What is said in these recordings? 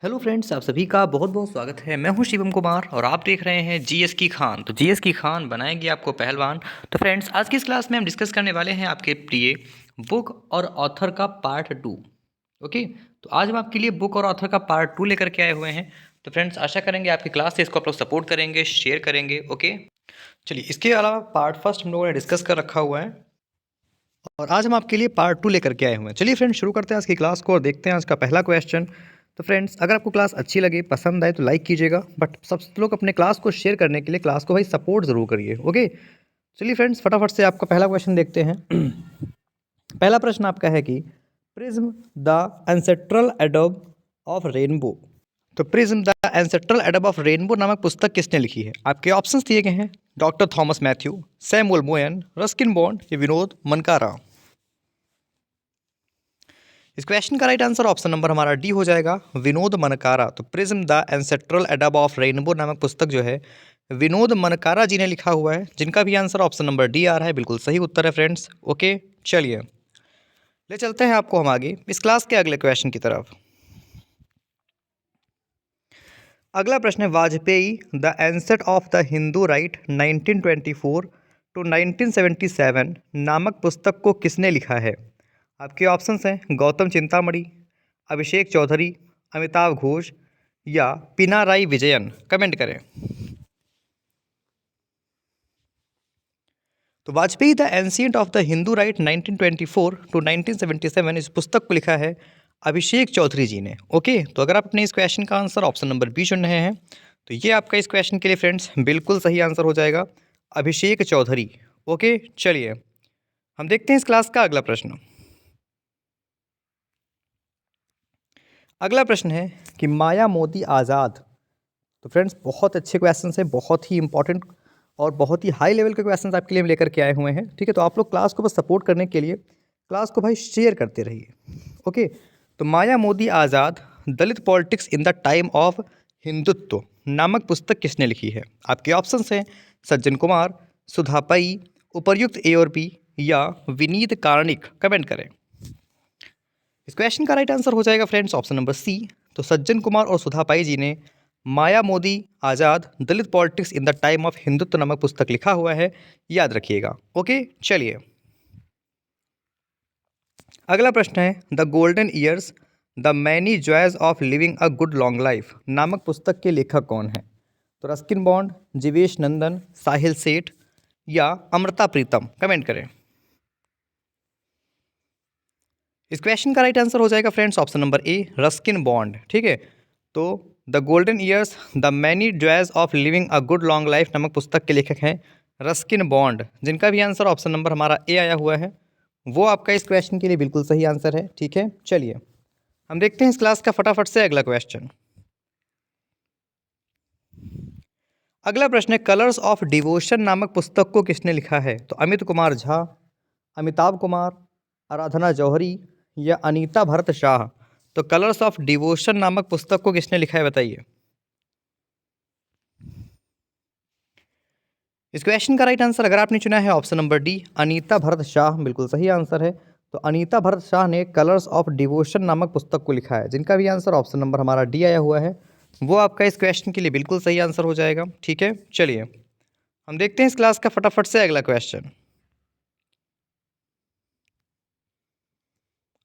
Hello friends, आप सभी का बहुत बहुत स्वागत है। मैं हूं शिवम कुमार और आप देख रहे हैं जीएस की खान। तो जीएस की खान बनाएगी आपको पहलवान। तो फ्रेंड्स, आज की इस क्लास में हम डिस्कस करने वाले हैं आपके प्रिय बुक और ऑथर का पार्ट 2। ओके, तो आज हम आपके लिए बुक और ऑथर का पार्ट 2 लेकर के आए हुए हैं। तो फ्रेंड्स, आशा करेंगे आपकी क्लास से इसको आप लोग सपोर्ट करेंगे, शेयर करेंगे। ओके, चलिए, इसके अलावा पार्ट फर्स्ट हम लोगों ने डिस्कस कर रखा हुआ है और आज हम आपके लिए पार्ट 2 लेकर के आए हुए हैं। चलिए फ्रेंड्स, शुरू करते हैं आज की क्लास को और देखते हैं आज का पहला क्वेश्चन। तो फ्रेंड्स, अगर आपको क्लास अच्छी लगे, पसंद आए तो लाइक कीजिएगा, बट सब लोग अपने क्लास को शेयर करने के लिए क्लास को भाई सपोर्ट ज़रूर करिए। ओके, चलिए फ्रेंड्स, फटाफट से आपका पहला क्वेश्चन देखते हैं। पहला प्रश्न आपका है कि प्रिज्म द एंसेस्ट्रल एडब ऑफ रेनबो। तो प्रिज्म द एंसेस्ट्रल एडब ऑफ रेनबो नामक पुस्तक किसने लिखी है? आपके ऑप्शंस दिए गए हैं: doctor Thomas Mathew, Samuel Moyan, Ruskin Bond या विनोद मनकारा। इस क्वेश्चन का राइट आंसर ऑप्शन नंबर हमारा डी हो जाएगा, विनोद मनकारा। तो प्रिज्म द एंसेस्ट्रल एडब ऑफ रेनबो नामक पुस्तक जो है विनोद मनकारा जी ने लिखा हुआ है, जिनका भी आंसर ऑप्शन नंबर डी आ रहा है। बिल्कुल सही उत्तर है फ्रेंड्स। ओके, चलिए ले चलते हैं आपको हम आगे इस क्लास के अगले क्वेश्चन की तरफ। अगला प्रश्न है, वाजपेयी द एंसेट of the Hindu right 1924 to 1977 नामक पुस्तक को किसने लिखा है? आपके ऑप्शंस हैं गौतम चिंतामणि, अभिषेक चौधरी, अमिताभ घोष या पिनाराई विजयन। कमेंट करें। तो Vajpayee the ancient of the Hindu right 1924 to 1977 इस पुस्तक को लिखा है अभिषेक चौधरी जी ने। ओके, तो अगर आप अपने इस क्वेश्चन का आंसर ऑप्शन नंबर बी चुन रहे हैं तो ये आपका इस क्वेश्चन के लिए फ्रेंड्स बिल्कुल सही आंसर हो जाएगा, अभिषेक चौधरी। ओके, चलिए हम देखते हैं इस क्लास का अगला प्रश्न। अगला प्रश्न है कि माया मोदी आज़ाद। तो फ्रेंड्स, बहुत अच्छे क्वेश्चन है, बहुत ही इंपॉर्टेंट और बहुत ही हाई लेवल के क्वेश्चंस आपके लिए हम लेकर के आए हुए हैं। ठीक है, तो आप लोग क्लास को बस सपोर्ट करने के लिए क्लास को भाई शेयर करते रहिए। ओके, तो Maya Modi Azad Dalit politics in the time of Hindutva नामक पुस्तक किसने लिखी है? आपके ऑप्शंस हैं सज्जन कुमार, सुधा पई, उपर्युक्त ए और बी या विनीत कार्णिक। कमेंट करें। इस क्वेश्चन का राइट आंसर हो जाएगा फ्रेंड्स ऑप्शन नंबर सी। तो सज्जन कुमार और सुधा पाई जी ने Maya Modi Azad Dalit politics in the time of Hindutva नामक पुस्तक लिखा हुआ है, याद रखिएगा। ओके, चलिए अगला प्रश्न है, the golden years the many joys of living a good long life नामक पुस्तक के लेखक कौन है? तो रस्किन बॉन्ड, जीवेश नंदन, साहिल सेठ या अमृता प्रीतम। कमेंट करें। इस क्वेश्चन का राइट आंसर हो जाएगा फ्रेंड्स ऑप्शन नंबर ए, रस्किन बॉन्ड। ठीक है, तो the golden years the many joys of living a good long life नामक पुस्तक के लेखक हैं रस्किन बॉन्ड, जिनका भी आंसर ऑप्शन नंबर हमारा ए आया हुआ है। वो आपका इस क्वेश्चन के लिए बिल्कुल सही आंसर है। ठीक है, चलिए हम देखते हैं इस क्लास का फटाफट से अगला क्वेश्चन। अगला प्रश्न है, कलर्स ऑफ डिवोशन नामक पुस्तक को किसने लिखा है? तो अमित कुमार झा, अमिताभ कुमार, आराधना जौहरी या अनीता भरत शाह। तो कलर्स ऑफ डिवोशन नामक पुस्तक को किसने लिखा है बताइए। इस क्वेश्चन का राइट आंसर अगर आपने चुना है option number D, Anita Bharat Shah, बिल्कुल सही आंसर है। तो अनीता भरत शाह ने कलर्स ऑफ डिवोशन नामक पुस्तक को लिखा है, जिनका भी आंसर ऑप्शन नंबर हमारा डी आया हुआ है। वो आपका इस क्वेश्चन के लिए बिल्कुल सही आंसर हो जाएगा। ठीक है, चलिए हम देखते हैं इस क्लास का फटाफट से अगला क्वेश्चन।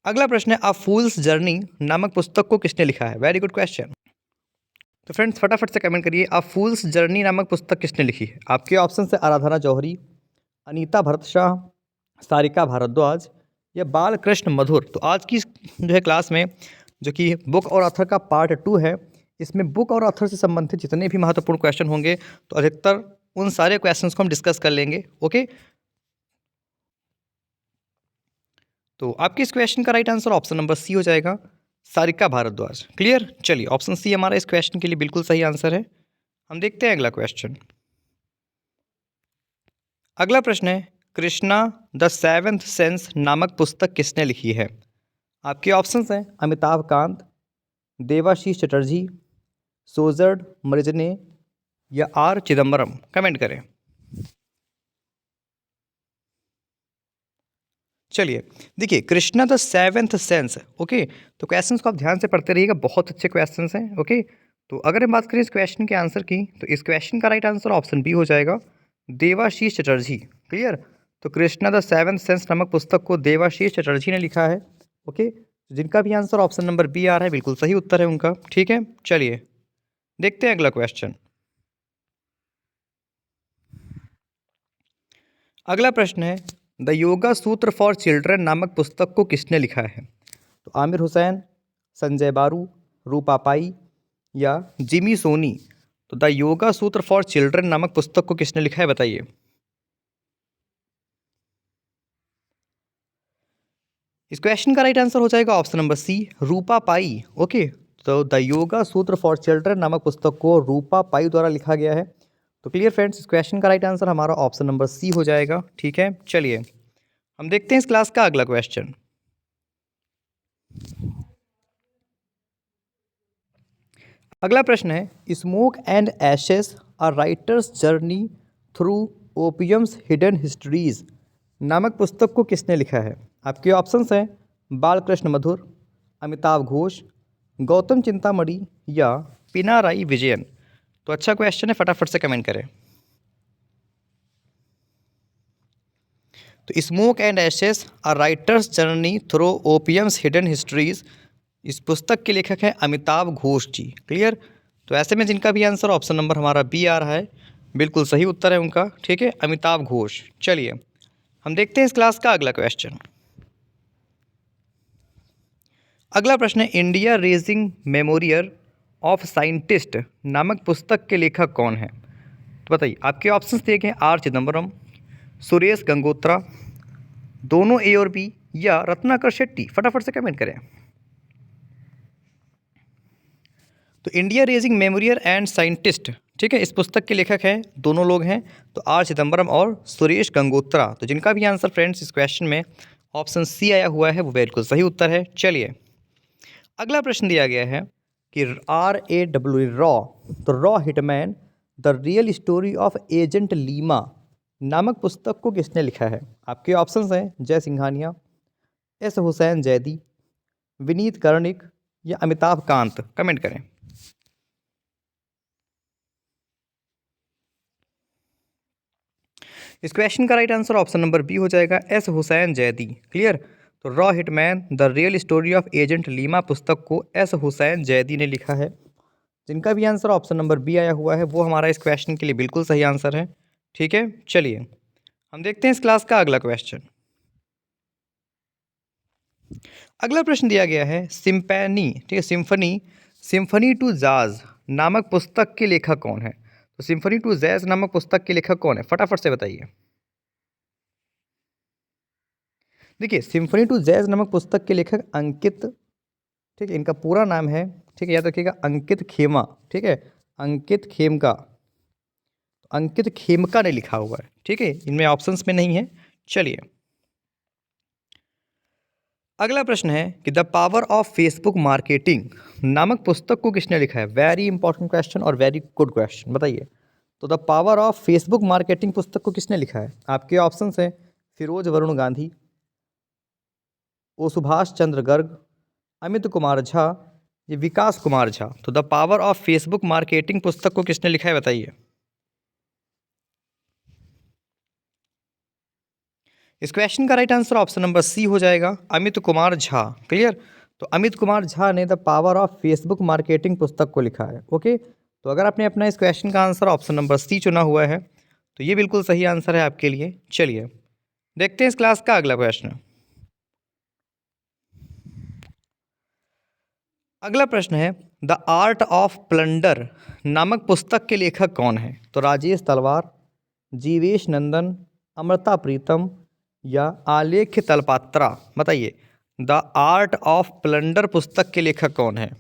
अगला प्रश्न है, अ फूल्स जर्नी नामक पुस्तक को किसने लिखा है? Very good question. तो फ्रेंड्स, फटाफट से कमेंट करिए, अ फूल्स जर्नी नामक पुस्तक किसने लिखी है? आपके ऑप्शन है आराधना जौहरी, अनीता भरत शाह, सारिका भारद्वाज या बालकृष्ण मधुर। तो आज की जो है क्लास में जो कि बुक और ऑथर का पार्ट 2 है, इसमें बुक और ऑथर से संबंधित जितने भी महत्वपूर्ण क्वेश्चन होंगे तो अधिकतर उन सारे क्वेश्चंस को हम डिस्कस कर लेंगे। ओके, तो आपके इस क्वेश्चन का right answer option number C हो जाएगा, सारिका भारद्वाज। क्लियर, चलिए ऑप्शन सी हमारा इस क्वेश्चन के लिए बिल्कुल सही आंसर है। हम देखते हैं अगला क्वेश्चन। अगला प्रश्न है, कृष्णा द सेवेंथ सेंस नामक पुस्तक किसने लिखी है? आपके ऑप्शंस हैं अमिताभ कांत, देवाशीष चटर्जी, सोजर्ड मृजने या आर चिदम्बरम। कमेंट करें। चलिए, देखिए Krishna the seventh sense. Okay, तो क्वेश्चंस को आप ध्यान से पढ़ते रहिएगा, बहुत अच्छे क्वेश्चंस हैं। ओके, तो अगर हम बात करें इस क्वेश्चन के आंसर की, तो इस क्वेश्चन का राइट आंसर ऑप्शन बी हो जाएगा, देवाशीष चटर्जी। क्लियर। तो कृष्णा द सेवेंथ सेंस नामक पुस्तक को देवाशीष चटर्जी ने लिखा है। ओके, जिनका भी आंसर ऑप्शन नंबर बी आ रहा है, बिल्कुल सही उत्तर है उनका। ठीक है, चलिए देखते हैं अगला क्वेश्चन। अगला प्रश्न है, द योगा सूत्र फॉर चिल्ड्रन नामक पुस्तक को किसने लिखा है? तो आमिर हुसैन, संजय बारू, रूपा पाई या जिमी सोनी। तो द योगा सूत्र फॉर चिल्ड्रन नामक पुस्तक को किसने लिखा है, बताइए। इस क्वेश्चन का राइट आंसर हो जाएगा ऑप्शन नंबर सी, रूपा पाई। ओके, तो द योगा सूत्र फॉर चिल्ड्रन नामक पुस्तक को रूपा पाई द्वारा लिखा गया है। तो क्लियर फ्रेंड्स, इस क्वेश्चन का राइट आंसर हमारा ऑप्शन नंबर सी हो जाएगा। ठीक है, चलिए हम देखते हैं इस क्लास का अगला क्वेश्चन। अगला प्रश्न है, smoke and ashes a writer's journey through opium's hidden histories नामक पुस्तक को किसने लिखा है? आपके ऑप्शंस हैं, बालकृष्ण मधुर, अमिताभ घोष, गौतम चिंतामणि या पिनाराई विजयन। तो अच्छा क्वेश्चन है, फटाफट से कमेंट करें। तो smoke and ashes a writer's journey through opium's hidden histories, इस पुस्तक के लेखक हैं अमिताभ घोष जी। क्लियर। तो ऐसे में जिनका भी आंसर ऑप्शन नंबर हमारा बी आ रहा है, बिल्कुल सही उत्तर है उनका। ठीक है, अमिताभ घोष। चलिए हम देखते हैं इस क्लास का अगला क्वेश्चन। अगला प्रश्न है, India raising memorial of scientist नामक पुस्तक के लेखक कौन है? तो बताइए, आपके ऑप्शंस देखें, आर चिदम्बरम, सुरेश गंगोत्रा, दोनों ए और बी या रत्नाकर शेट्टी। फटाफट से कमेंट करें। तो India raising memorial and scientist, ठीक है, इस पुस्तक के लेखक हैं, दोनों लोग हैं, तो आर चिदम्बरम और सुरेश गंगोत्रा। तो जिनका भी आंसर फ्रेंड्स इस क्वेश्चन में ऑप्शन सी आया हुआ है, वो बिल्कुल सही उत्तर है। चलिए अगला प्रश्न दिया गया है कि RAW रॉ, तो रॉ hitman the real story of agent Lima नामक पुस्तक को किसने लिखा है? आपके ऑप्शंस हैं, जय सिंघानिया, एस हुसैन जैदी, विनीत कर्णिक या अमिताभ कांत। कमेंट करें। इस क्वेश्चन का right answer option number B हो जाएगा, एस हुसैन जैदी। क्लियर। तो रॉ hitman the real story of agent Lima पुस्तक को एस हुसैन जैदी ने लिखा है। जिनका भी आंसर ऑप्शन नंबर बी आया हुआ है, वो हमारा इस क्वेश्चन के लिए बिल्कुल सही आंसर है। ठीक है, चलिए हम देखते हैं इस क्लास का अगला क्वेश्चन। अगला प्रश्न दिया गया है, सिम्पैनी, ठीक है, सिम्फनी टू जाज नामक पुस्तक के लेखक कौन है? तो सिम्फनी टू जैज नामक पुस्तक के लेखक कौन है, फटाफट से बताइए। देखिए, सिम्फनी टू जैज नामक पुस्तक के लेखक अंकित, ठीक है, इनका पूरा नाम है, ठीक है, याद रखिएगा, अंकित खेमा। ठीक है, अंकित खेमका, अंकित खेमका ने लिखा हुआ है। ठीक है, इनमें ऑप्शंस में नहीं है। चलिए अगला प्रश्न है कि the power of Facebook marketing नामक पुस्तक को किसने लिखा है? वेरी इंपॉर्टेंट क्वेश्चन और वेरी गुड क्वेश्चन, बताइए। तो the power of Facebook marketing पुस्तक को किसने लिखा है? आपके ऑप्शंस हैं, फिरोज वरुण गांधी, ओ सुभाष चंद्र गर्ग, अमित कुमार झा, ये विकास कुमार झा। तो the power of Facebook marketing पुस्तक को किसने लिखा है, बताइए। इस क्वेश्चन का right answer option number C हो जाएगा, अमित कुमार झा। क्लियर। तो अमित कुमार झा ने the power of Facebook marketing पुस्तक को लिखा है। ओके, तो अगर आपने अपना इस क्वेश्चन का आंसर ऑप्शन नंबर सी चुना हुआ है, तो ये बिल्कुल सही आंसर है आपके लिए। चलिए देखते हैं इस क्लास का अगला प्रश्न। अगला प्रश्न है, द आर्ट ऑफ प्लंडर नामक पुस्तक के लेखक कौन है? तो राजेश तलवार, जीवेश नंदन, अमृता प्रीतम या आलेख्य तलपात्रा। बताइए, द आर्ट ऑफ प्लंडर पुस्तक के लेखक कौन है?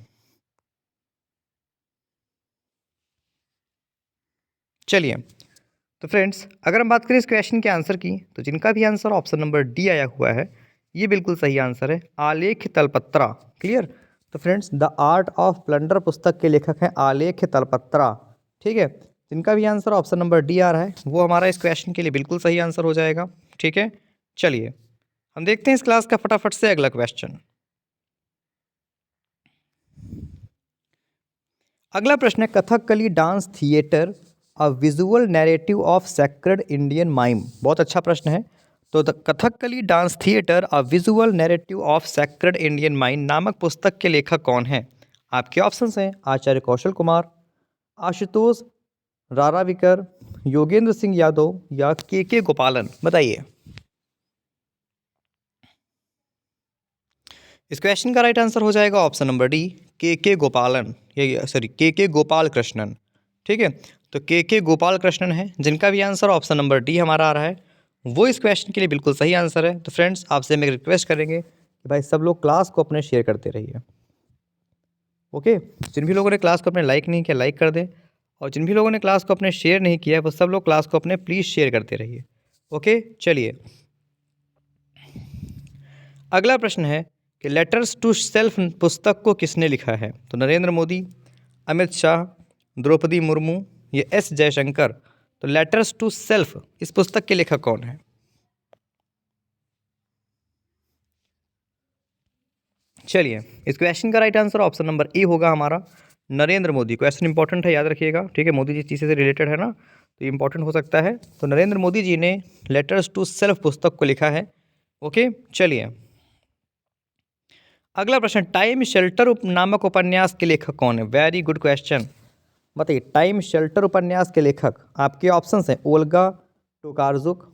चलिए तो फ्रेंड्स, अगर हम बात करें इस क्वेश्चन के आंसर की, तो जिनका भी आंसर ऑप्शन नंबर डी आया हुआ है, ये बिल्कुल सही आंसर है, आलेख्य तलपत्रा। क्लियर। तो friends, the art of plunder पुस्तक के लेखक हैं आलेख्य तलपत्रा। ठीक है, जिनका भी आंसर ऑप्शन नंबर डी आ रहा है, वो हमारा इस क्वेश्चन के लिए बिल्कुल सही आंसर हो जाएगा। ठीक है, चलिए हम देखते हैं इस क्लास का फटाफट से अगला क्वेश्चन। अगला प्रश्न है, Kathakali dance theatre a visual narrative of sacred Indian mime. बहुत अच्छा प्रश्न है। तो the Kathakali dance theatre a visual narrative of sacred Indian mime नामक पुस्तक के लेखक कौन है? आपके ऑप्शंस हैं आचार्य कौशल कुमार, आशुतोष राराविकर, योगेंद्र सिंह यादव या के गोपालन। बताइए। इस क्वेश्चन का राइट आंसर हो जाएगा ऑप्शन नंबर डी, के गोपालन, ये सॉरी के गोपाल कृष्णन। ठीक है, तो के गोपाल कृष्णन है जिनका भी आंसर ऑप्शन नंबर डी हमारा आ रहा है, वो इस क्वेश्चन के लिए बिल्कुल सही आंसर है। तो फ्रेंड्स, आपसे हम एक रिक्वेस्ट करेंगे कि भाई सब लोग क्लास को अपने शेयर करते रहिए। ओके, जिन भी लोगों ने क्लास को अपने लाइक नहीं किया लाइक कर दें, और जिन भी लोगों ने क्लास को अपने शेयर नहीं किया वो सब लोग क्लास को अपने प्लीज़ शेयर करते रहिए। ओके, चलिए अगला प्रश्न है कि लेटर्स टू सेल्फ पुस्तक को किसने लिखा है? तो नरेंद्र मोदी, अमित शाह, द्रौपदी मुर्मू, ये एस जयशंकर। तो लेटर्स टू सेल्फ इस पुस्तक के लेखक कौन है? चलिए, इस क्वेश्चन का राइट आंसर ऑप्शन नंबर ए होगा हमारा, नरेंद्र मोदी। क्वेश्चन इंपॉर्टेंट है, याद रखिएगा। ठीक है, मोदी जी चीज़ से रिलेटेड है ना, तो इंपॉर्टेंट हो सकता है। तो नरेंद्र मोदी जी ने लेटर्स टू सेल्फ पुस्तक को लिखा है। ओके, चलिए अगला प्रश्न, टाइम शेल्टर नामक उपन्यास के लेखक कौन है? Very good question. बताइए, टाइम शेल्टर उपन्यास के लेखक आपके ऑप्शंस हैं Olga Tokarczuk,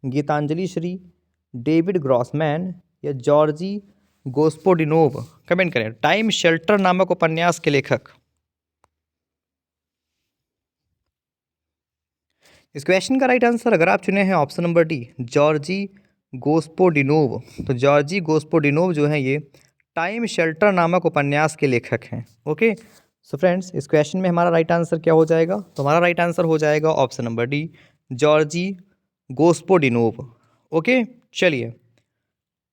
Geetanjali Shree, David Grossman या जॉर्जी गोस्पोडिनोव। कमेंट करें, टाइम शेल्टर नामक उपन्यास के लेखक। इस क्वेश्चन का राइट आंसर अगर आप चुने हैं ऑप्शन नंबर डी, जॉर्जी गोस्पोडिनोव। तो जॉर्जी गोस्पोडिनोव जो है ये टाइम शेल्टर नामक उपन्यास के लेखक हैं। ओके, सो फ्रेंड्स, इस क्वेश्चन में हमारा राइट आंसर क्या हो जाएगा? तो हमारा राइट आंसर हो जाएगा option number D, Georgi Gospodinov. Okay, चलिए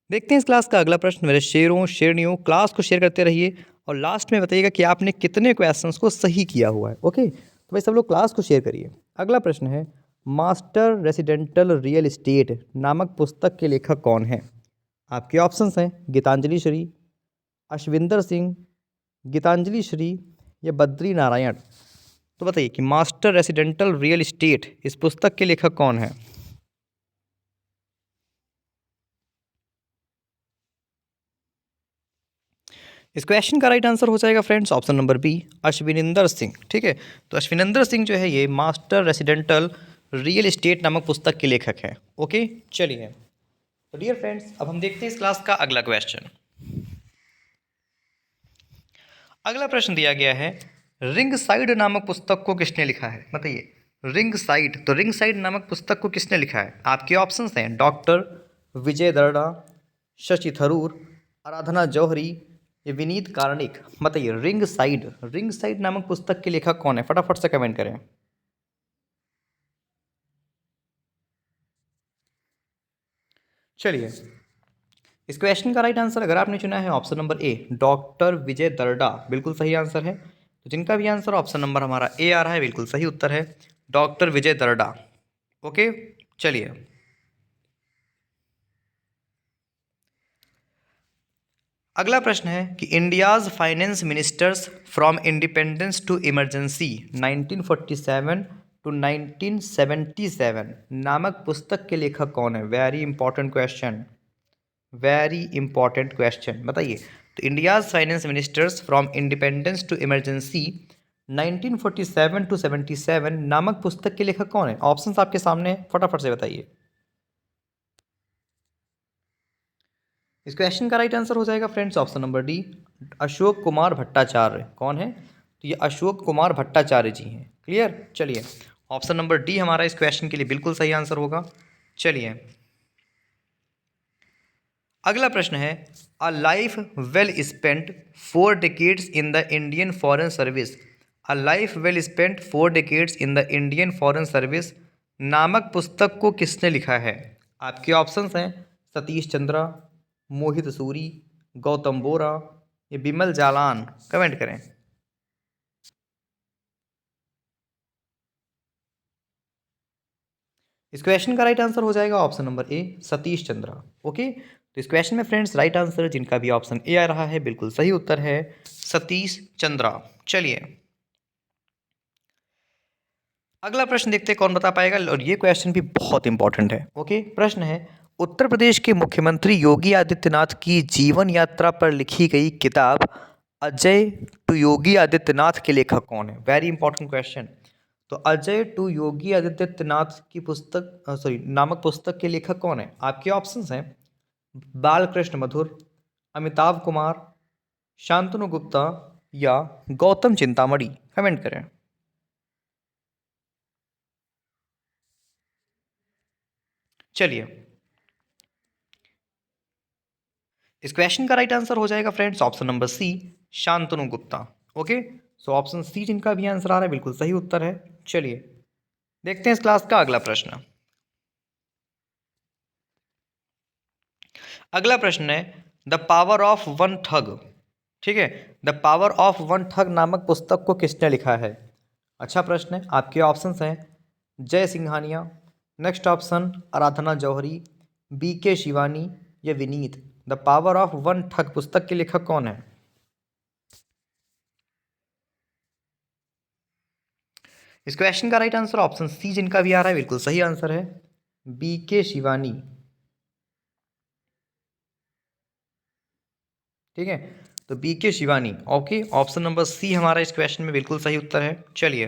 देखते हैं इस क्लास का अगला प्रश्न। मेरे शेरों शेरनियों, क्लास को शेयर करते रहिए और लास्ट में बताइएगा कि आपने कितने क्वेश्चंस को सही किया हुआ है। ओके, तो भाई सब लोग क्लास को शेयर करिए। अगला प्रश्न है, मास्टर रेसिडेंटल रियल एस्टेट नामक पुस्तक के लेखक कौन है? आपके ऑप्शंस हैं गीतांजलि श्री, अश्विंदर सिंह, गीतांजलि श्री या बद्री नारायण। तो बताइए कि मास्टर रेसिडेंटल रियल एस्टेट इस पुस्तक के लेखक कौन है? इस क्वेश्चन का राइट आंसर हो जाएगा friends option number B, Ashwinder Singh. ठीक है, तो अश्विनिंदर सिंह जो है ये मास्टर रेसिडेंटल रियल एस्टेट नामक पुस्तक के लेखक हैं। ओके, चलिए तो डियर फ्रेंड्स, अब हम देखते हैं इस क्लास का अगला क्वेश्चन। अगला प्रश्न दिया गया है, रिंग साइड नामक पुस्तक को किसने लिखा है? बताइए, रिंग साइड, तो रिंग साइड नामक पुस्तक को किसने लिखा है? आपके ऑप्शंस हैं डॉक्टर विजय दर्डा, शशि थरूर, आराधना जौहरी या विनीत कार्णिक। बताइए, रिंग साइड नामक पुस्तक के लेखक कौन है? फटाफट से कमेंट करें। चलिए, इस क्वेश्चन का राइट आंसर अगर आपने चुना है ऑप्शन नंबर ए, डॉक्टर विजय दर्डा, बिल्कुल सही आंसर है। तो जिनका भी आंसर ऑप्शन नंबर हमारा ए आ रहा है, बिल्कुल सही उत्तर है डॉक्टर विजय दर्डा। ओके, चलिए अगला प्रश्न है कि India's finance ministers from independence to emergency 1947 to 1977 नामक पुस्तक के लेखक कौन है? Very important question, very important question. बताइए, तो India's finance ministers from independence to emergency 1947 to 77 नामक पुस्तक के लेखक कौन है? ऑप्शंस आपके सामने हैं, फटाफट से बताइए। इस क्वेश्चन का राइट आंसर हो जाएगा friends option number D, Ashok Kumar Bhattacharya. कौन है? तो ये अशोक कुमार भट्टाचार्य जी हैं। क्लियर, चलिए ऑप्शन नंबर डी हमारा इस क्वेश्चन के लिए बिल्कुल सही आंसर होगा। चलिए अगला प्रश्न है, a life well spent 4 decades in the Indian foreign service, a life well spent 4 decades in the Indian foreign service नामक पुस्तक को किसने लिखा है? आपके ऑप्शंस हैं सतीश चंद्रा, मोहित सूरी, गौतम बोरा या बिमल जालान। कमेंट करें। इस क्वेश्चन का राइट आंसर हो जाएगा ऑप्शन नंबर ए, सतीश चंद्रा। ओके, तो इस क्वेश्चन में फ्रेंड्स राइट आंसर जिनका भी ऑप्शन ए आ रहा है बिल्कुल सही उत्तर है सतीश चंद्रा। चलिए अगला प्रश्न देखते हैं कौन बता पाएगा, और ये क्वेश्चन भी बहुत इंपॉर्टेंट है। ओके, प्रश्न है उत्तर प्रदेश के मुख्यमंत्री योगी आदित्यनाथ की जीवन यात्रा पर लिखी गई किताब अजय टू योगी आदित्यनाथ के लेखक कौन है? Very important question. तो अजय टू योगी आदित्यनाथ की पुस्तक नामक पुस्तक के लेखक कौन है? आपके ऑप्शंस हैं बालकृष्ण मधुर, अमिताभ कुमार, शांतनु गुप्ता या गौतम चिंतामणि। कमेंट करें। चलिए इस क्वेश्चन का राइट आंसर हो जाएगा friends option number C, Shantanu Gupta. Okay, so option C जिनका भी आंसर आ रहा है बिल्कुल सही उत्तर है। चलिए देखते हैं इस क्लास का अगला प्रश्न। अगला प्रश्न है द पावर ऑफ वन ठग। ठीक है, द पावर ऑफ वन ठग नामक पुस्तक को किसने लिखा है? अच्छा प्रश्न है। आपके ऑप्शंस हैं जय सिंघानिया, नेक्स्ट ऑप्शन आराधना जौहरी, बी के शिवानी या Vineet. The power of one ठग पुस्तक के लेखक कौन है? इस क्वेश्चन का राइट आंसर ऑप्शन सी जिनका भी आ रहा है बिल्कुल सही आंसर है बी के शिवानी। ठीक है, तो B K Shivani. Okay, option number C हमारा इस क्वेश्चन में बिल्कुल सही उत्तर है। चलिए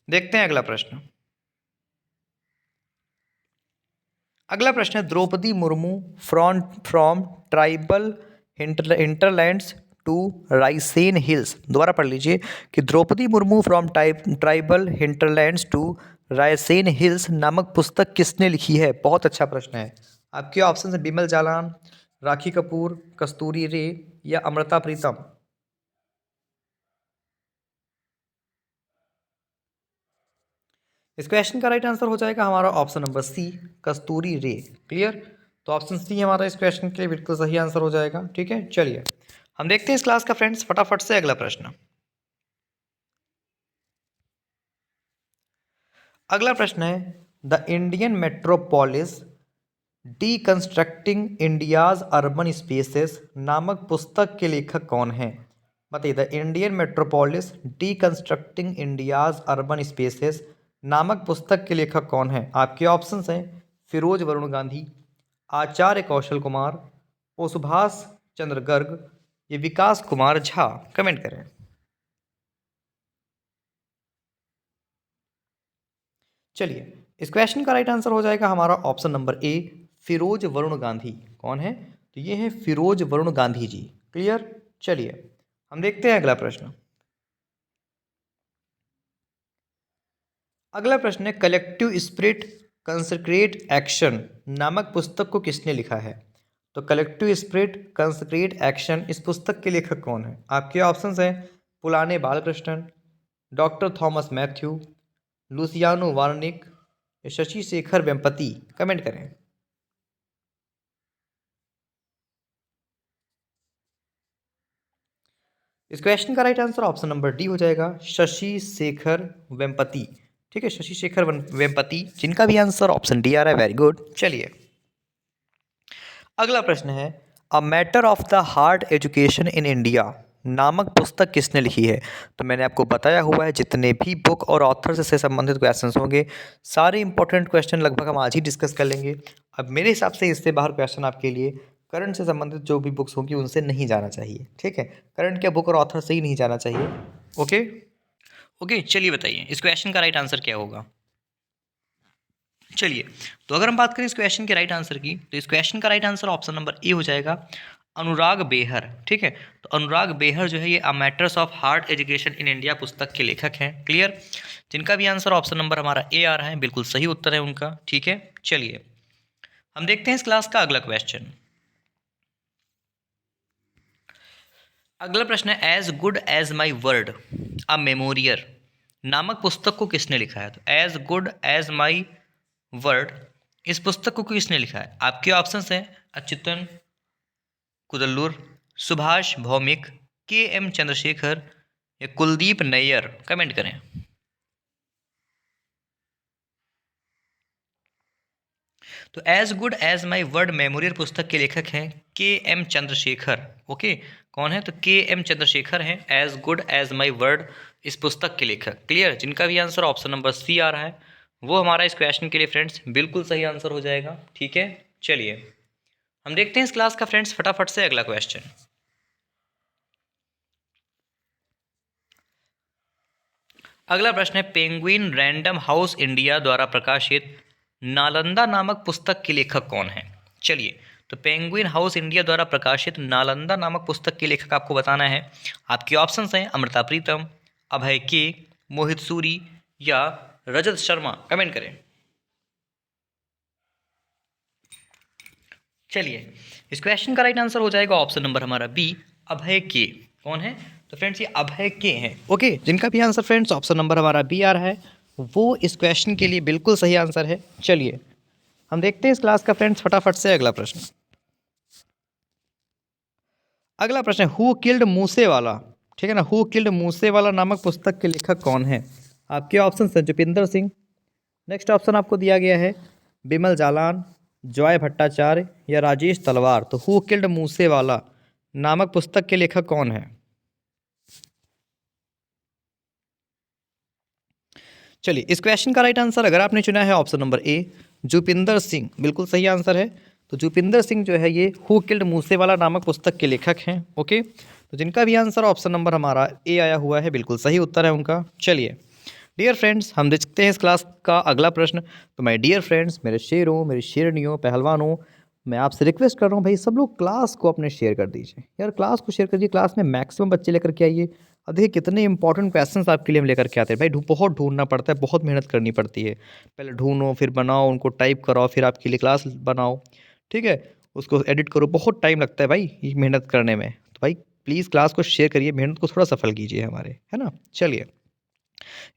देखते हैं अगला प्रश्न। अगला प्रश्न है Draupadi Murmu from tribal hinterlands to Raisina hills. दोबारा पढ़ लीजिए कि Draupadi Murmu from tribal hinterlands to Raisina hills नामक पुस्तक किसने लिखी है? बहुत अच्छा प्रश्न है। आपके ऑप्शन है बिमल जालान, राखी कपूर, कस्तूरी रे या अमृता प्रीतम। इस क्वेश्चन का राइट आंसर हो जाएगा हमारा ऑप्शन नंबर सी, कस्तूरी रे। क्लियर, तो ऑप्शन सी हमारा इस क्वेश्चन के लिए बिल्कुल सही आंसर हो जाएगा। ठीक है, चलिए हम देखते हैं इस क्लास का फ्रेंड्स फटाफट से अगला प्रश्न। अगला प्रश्न है the Indian metropolis deconstructing India's urban spaces नामक पुस्तक के लेखक कौन है? बताइए, the Indian metropolis deconstructing India's urban spaces नामक पुस्तक के लेखक कौन है? आपके ऑप्शंस हैं फिरोज वरुण गांधी, आचार्य कौशल कुमार, ओ सुभाष चंद्र गर्ग, ये विकास कुमार झा। कमेंट करें। चलिए इस क्वेश्चन का राइट आंसर हो जाएगा हमारा option number A, Feroze Varun Gandhi. कौन है? तो ये है फिरोज वरुण गांधी जी। क्लियर, चलिए हम देखते हैं अगला प्रश्न। अगला प्रश्न है कलेक्टिव स्पिरिट कंसक्रेट एक्शन नामक पुस्तक को किसने लिखा है? तो कलेक्टिव स्पिरिट कंसक्रेट एक्शन इस पुस्तक के लेखक कौन है? आपके ऑप्शंस हैं पुलाने Balakrishnan, doctor Thomas Mathew, Luciano Wernick, Shashi Shekhar Vempati. Comment करें। इस क्वेश्चन का right answer option number D हो जाएगा शशि शेखर वेम्पति। ठीक है, शशि शेखर वेम्पति जिनका भी आंसर ऑप्शन डी आ रहा है। Very good. चलिए अगला प्रश्न है a matter of the heart education in India नामक पुस्तक किसने लिखी है? तो मैंने आपको बताया हुआ है जितने भी बुक और ऑथर से संबंधित क्वेश्चंस होंगे सारे इंपॉर्टेंट क्वेश्चन लगभग हम आज ही डिस्कस कर लेंगे। अब मेरे हिसाब से इससे बाहर क्वेश्चन आपके लिए करंट से संबंधित जो भी बुक्स होंगी उनसे नहीं जाना चाहिए। ठीक है, करंट के बुक और ऑथर से ही नहीं जाना चाहिए। ओके ओके, चलिए बताइए इस क्वेश्चन का राइट आंसर क्या होगा। चलिए तो अगर हम बात करें इस क्वेश्चन के राइट आंसर की, तो इस क्वेश्चन का right answer option number A हो जाएगा अनुराग बेहर। ठीक है, तो अनुराग बेहर जो है ये a matters of heart education in India पुस्तक के लेखक हैं। क्लियर, जिनका भी आंसर ऑप्शन नंबर हमारा ए आ रहा है बिल्कुल सही उत्तर है उनका। ठीक है, चलिए हम देखते हैं इस क्लास का अगला क्वेश्चन। अगला प्रश्न है as good as my word a memoir नामक पुस्तक को किसने लिखा है? तो as good as my word इस पुस्तक को किसने लिखा है? आपके ऑप्शंस हैं अच्युतन कुदल्लूर, सुभाष भौमिक, के एम चंद्रशेखर या कुलदीप नैयर। कमेंट करें। तो as good as my word memorial पुस्तक के लेखक हैं के.एम. चंद्रशेखर। ओके, कौन है? तो के.एम. चंद्रशेखर हैं as good as my word इस पुस्तक के लेखक। क्लियर? जिनका भी आंसर ऑप्शन नंबर सी आ रहा है वो हमारा इस क्वेश्चन के लिए फ्रेंड्स बिल्कुल सही आंसर हो जाएगा। ठीक है, चलिए हम देखते हैं इस क्लास का फ्रेंड्स फटाफट से अगला क्वेश्चन। अगला प्रश्न है पेंगुइन रैंडम हाउस इंडिया द्वारा प्रकाशित नालंदा नामक पुस्तक के लेखक कौन है? चलिए, तो पेंगुइन हाउस इंडिया द्वारा प्रकाशित नालंदा नामक पुस्तक के लेखक आपको बताना है। आपके ऑप्शंस हैं अमृता प्रीतम, अभय के, मोहित सूरी या रजत शर्मा। कमेंट करें। चलिए, इस क्वेश्चन का राइट आंसर हो जाएगा ऑप्शन नंबर हमारा बी, अभय के। कौन है? तो फ्रेंड्स ये अभय के हैं। ओके, जिनका भी आंसर फ्रेंड्स ऑप्शन नंबर हमारा बी आ रहा है वो इस क्वेश्चन के लिए बिल्कुल सही आंसर है। चलिए हम देखते हैं इस क्लास का फ्रेंड्स फटाफट से अगला प्रश्न। अगला प्रश्न है हु किल्ड मूसेवाला। ठीक है ना, हु किल्ड मूसेवाला नामक पुस्तक के लेखक कौन है? आपके ऑप्शन हैं जुपिंदर सिंह, नेक्स्ट ऑप्शन आपको दिया गया है बिमल जालान, जॉय भट्टाचार्य या राजेश तलवार। तो हु किल्ड मूसेवाला नामक पुस्तक के लेखक कौन है? चलिए, इस क्वेश्चन का राइट आंसर अगर आपने चुना है ऑप्शन नंबर ए जुपिंदर सिंह, बिल्कुल सही आंसर है। तो जुपिंदर सिंह जो है ये हु किल्ड मूसेवाला नामक पुस्तक के लेखक हैं। ओके, तो जिनका भी आंसर ऑप्शन नंबर हमारा ए आया हुआ है बिल्कुल सही उत्तर है उनका। चलिए डियर फ्रेंड्स हम देखते हैं इस क्लास का अगला प्रश्न। तो माय डियर फ्रेंड्स, मेरे शेरों, मेरी शेरनियों, पहलवानों, मैं आपसे रिक्वेस्ट कर रहा हूँ भाई सब लोग क्लास को अपने शेयर कर दीजिए यार, क्लास को शेयर करिए, क्लास में मैक्सिमम बच्चे लेकर के आइए। अब देखिए कितने इंपॉर्टेंट क्वेश्चंस आपके लिए हम लेकर के आते हैं भाई, बहुत ढूंढना पड़ता है, बहुत मेहनत करनी पड़ती है। पहले ढूंढो, फिर बनाओ, उनको टाइप कराओ, फिर आपके लिए क्लास बनाओ, ठीक है, उसको एडिट करो, बहुत टाइम लगता है भाई ये मेहनत करने में। तो भाई प्लीज़ क्लास को शेयर करिए, मेहनत को थोड़ा सफल कीजिए हमारे, है ना। चलिए,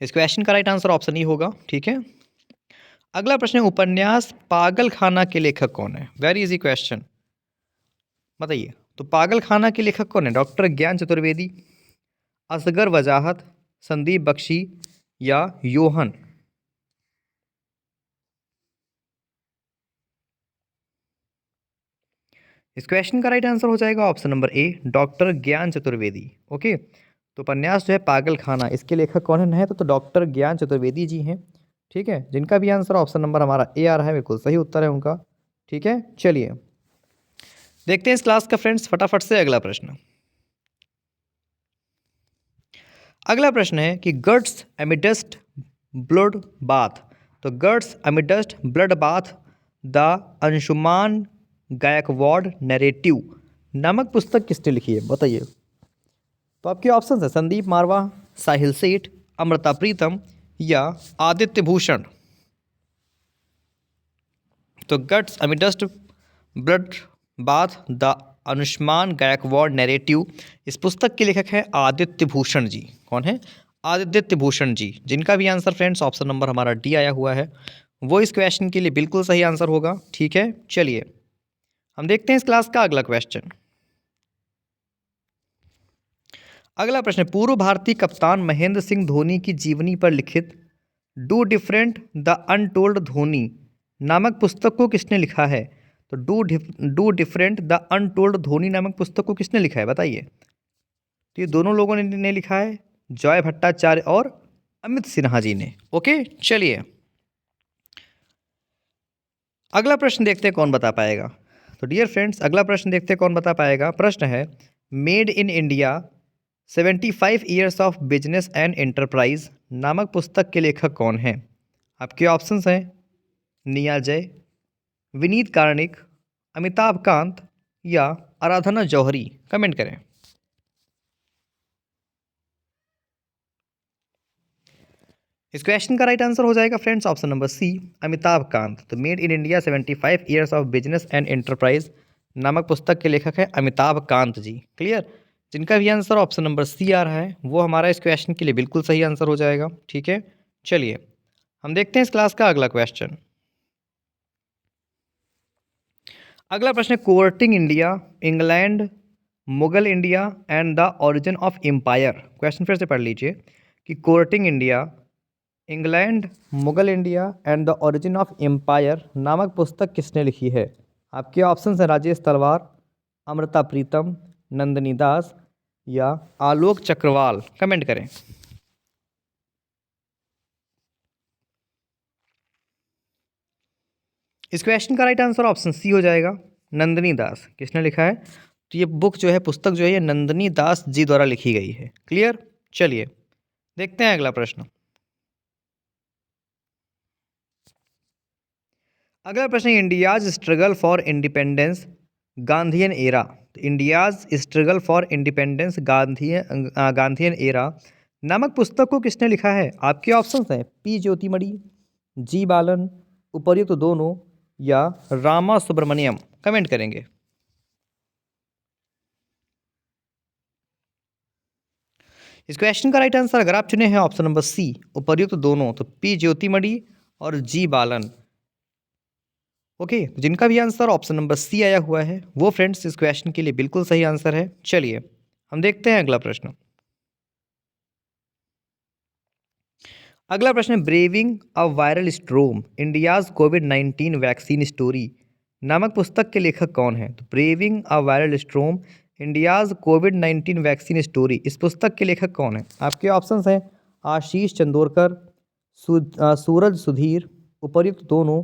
इस क्वेश्चन का राइट आंसर ऑप्शन ही होगा। ठीक है, अगला प्रश्न है उपन्यास पागल खाना के लेखक कौन है? वेरी इजी क्वेश्चन, बताइए। तो पागल खाना के लेखक कौन है? डॉक्टर ज्ञान चतुर्वेदी, असगर वजाहत, संदीप बख्शी या योहन। इस क्वेश्चन का राइट आंसर हो जाएगा ऑप्शन नंबर ए डॉक्टर ज्ञान चतुर्वेदी। ओके, तो उपन्यास जो है पागल खाना, इसके लेखक कौन है? तो डॉक्टर ज्ञान चतुर्वेदी जी हैं। ठीक है, जिनका भी आंसर ऑप्शन नंबर हमारा ए आ रहा है बिल्कुल सही उत्तर है उनका। ठीक है, चलिए देखते हैं इस क्लास का फ्रेंड्स फटाफट से अगला प्रश्न। अगला प्रश्न है कि गर्ड्स एमिडस्ट ब्लड बाथ। तो guts amidst bloodbath the Anshuman Gaekwad narrative नामक पुस्तक किसने लिखी है? बताइए। तो आपके ऑप्शन है संदीप मारवा, साहिल सेठ, अमृता प्रीतम या आदित्य भूषण। तो guts amidst bloodbath the Anshuman Gaekwad narrative, इस पुस्तक के लेखक हैं आदित्य भूषण जी। कौन है? आदित्य भूषण जी, जिनका भी आंसर फ्रेंड्स ऑप्शन नंबर हमारा डी आया हुआ है वो इस क्वेश्चन के लिए बिल्कुल सही आंसर होगा। ठीक है, चलिए हम देखते हैं इस क्लास का अगला क्वेश्चन। अगला प्रश्न, पूर्व भारतीय कप्तान महेंद्र सिंह धोनी की जीवनी पर लिखित do different the untold Dhoni नामक पुस्तक को किसने लिखा है? तो do different the untold Dhoni नामक पुस्तक को किसने लिखा है? बताइए। तो ये दोनों लोगों ने लिखा है, जॉय भट्टाचार्य और अमित सिन्हा जी ने। ओके, चलिए अगला प्रश्न देखते हैं कौन बता पाएगा। तो डियर फ्रेंड्स अगला प्रश्न देखते हैं कौन बता पाएगा। प्रश्न है made in India 75 years of business and enterprise नामक पुस्तक के लेखक कौन हैं? आपके ऑप्शंस हैं निया जय, विनीत कार्णिक, अमिताभ कांत या आराधना जौहरी। कमेंट करें। इस क्वेश्चन का राइट आंसर हो जाएगा friends option number C Amitabh Kant. तो made in India 75 years of business and enterprise नामक पुस्तक के लेखक है अमिताभ कांत जी। क्लियर, जिनका भी आंसर ऑप्शन नंबर सी आ रहा है वो हमारा इस क्वेश्चन के लिए बिल्कुल सही आंसर हो जाएगा। ठीक है, चलिए हम देखते हैं इस क्लास का अगला क्वेश्चन। अगला प्रश्न है courting India, England, Mughal India and the origin of empire. Question फिर से पढ़ लीजिए कि courting India, England, Mughal India and the origin of empire नामक पुस्तक किसने लिखी है? आपके ऑप्शन हैं राजेश तलवार, अमृता प्रीतम, नंदिनी दास या आलोक चक्रवाल। कमेंट करें। इस क्वेश्चन का राइट आंसर ऑप्शन सी हो जाएगा, नंदिनी दास। किसने लिखा है? तो ये बुक जो है, पुस्तक जो है, ये नंदिनी दास जी द्वारा लिखी गई है। क्लियर? चलिए देखते हैं अगला प्रश्न। अगला प्रश्न, India's struggle for independence Gandhian era. India's struggle for independence Gandhian era नामक पुस्तक को किसने लिखा है? आपके ऑप्शंस हैं पी ज्योतिमणि, जी बालन, उपर्युक्त दोनों या रामा सुब्रमण्यम। कमेंट करेंगे। इस क्वेश्चन का राइट आंसर अगर आप चुने हैं ऑप्शन नंबर सी, उपर्युक्त दोनों, तो पी ज्योतिमणि और जी बालन। ओके, तो जिनका भी आंसर ऑप्शन नंबर सी आया हुआ है वो फ्रेंड्स इस क्वेश्चन के लिए बिल्कुल सही आंसर है। चलिए हम देखते हैं अगला प्रश्न। अगला प्रश्न, braving a viral स्ट्रोम India's covid vaccine story नामक पुस्तक के लेखक कौन है? तो braving a viral स्ट्रोम India's covid vaccine story, इस पुस्तक के लेखक कौन है? आपके ऑप्शंस हैं आशीष चंदोरकर, सूरज सुधीर, उपर्युक्त दोनों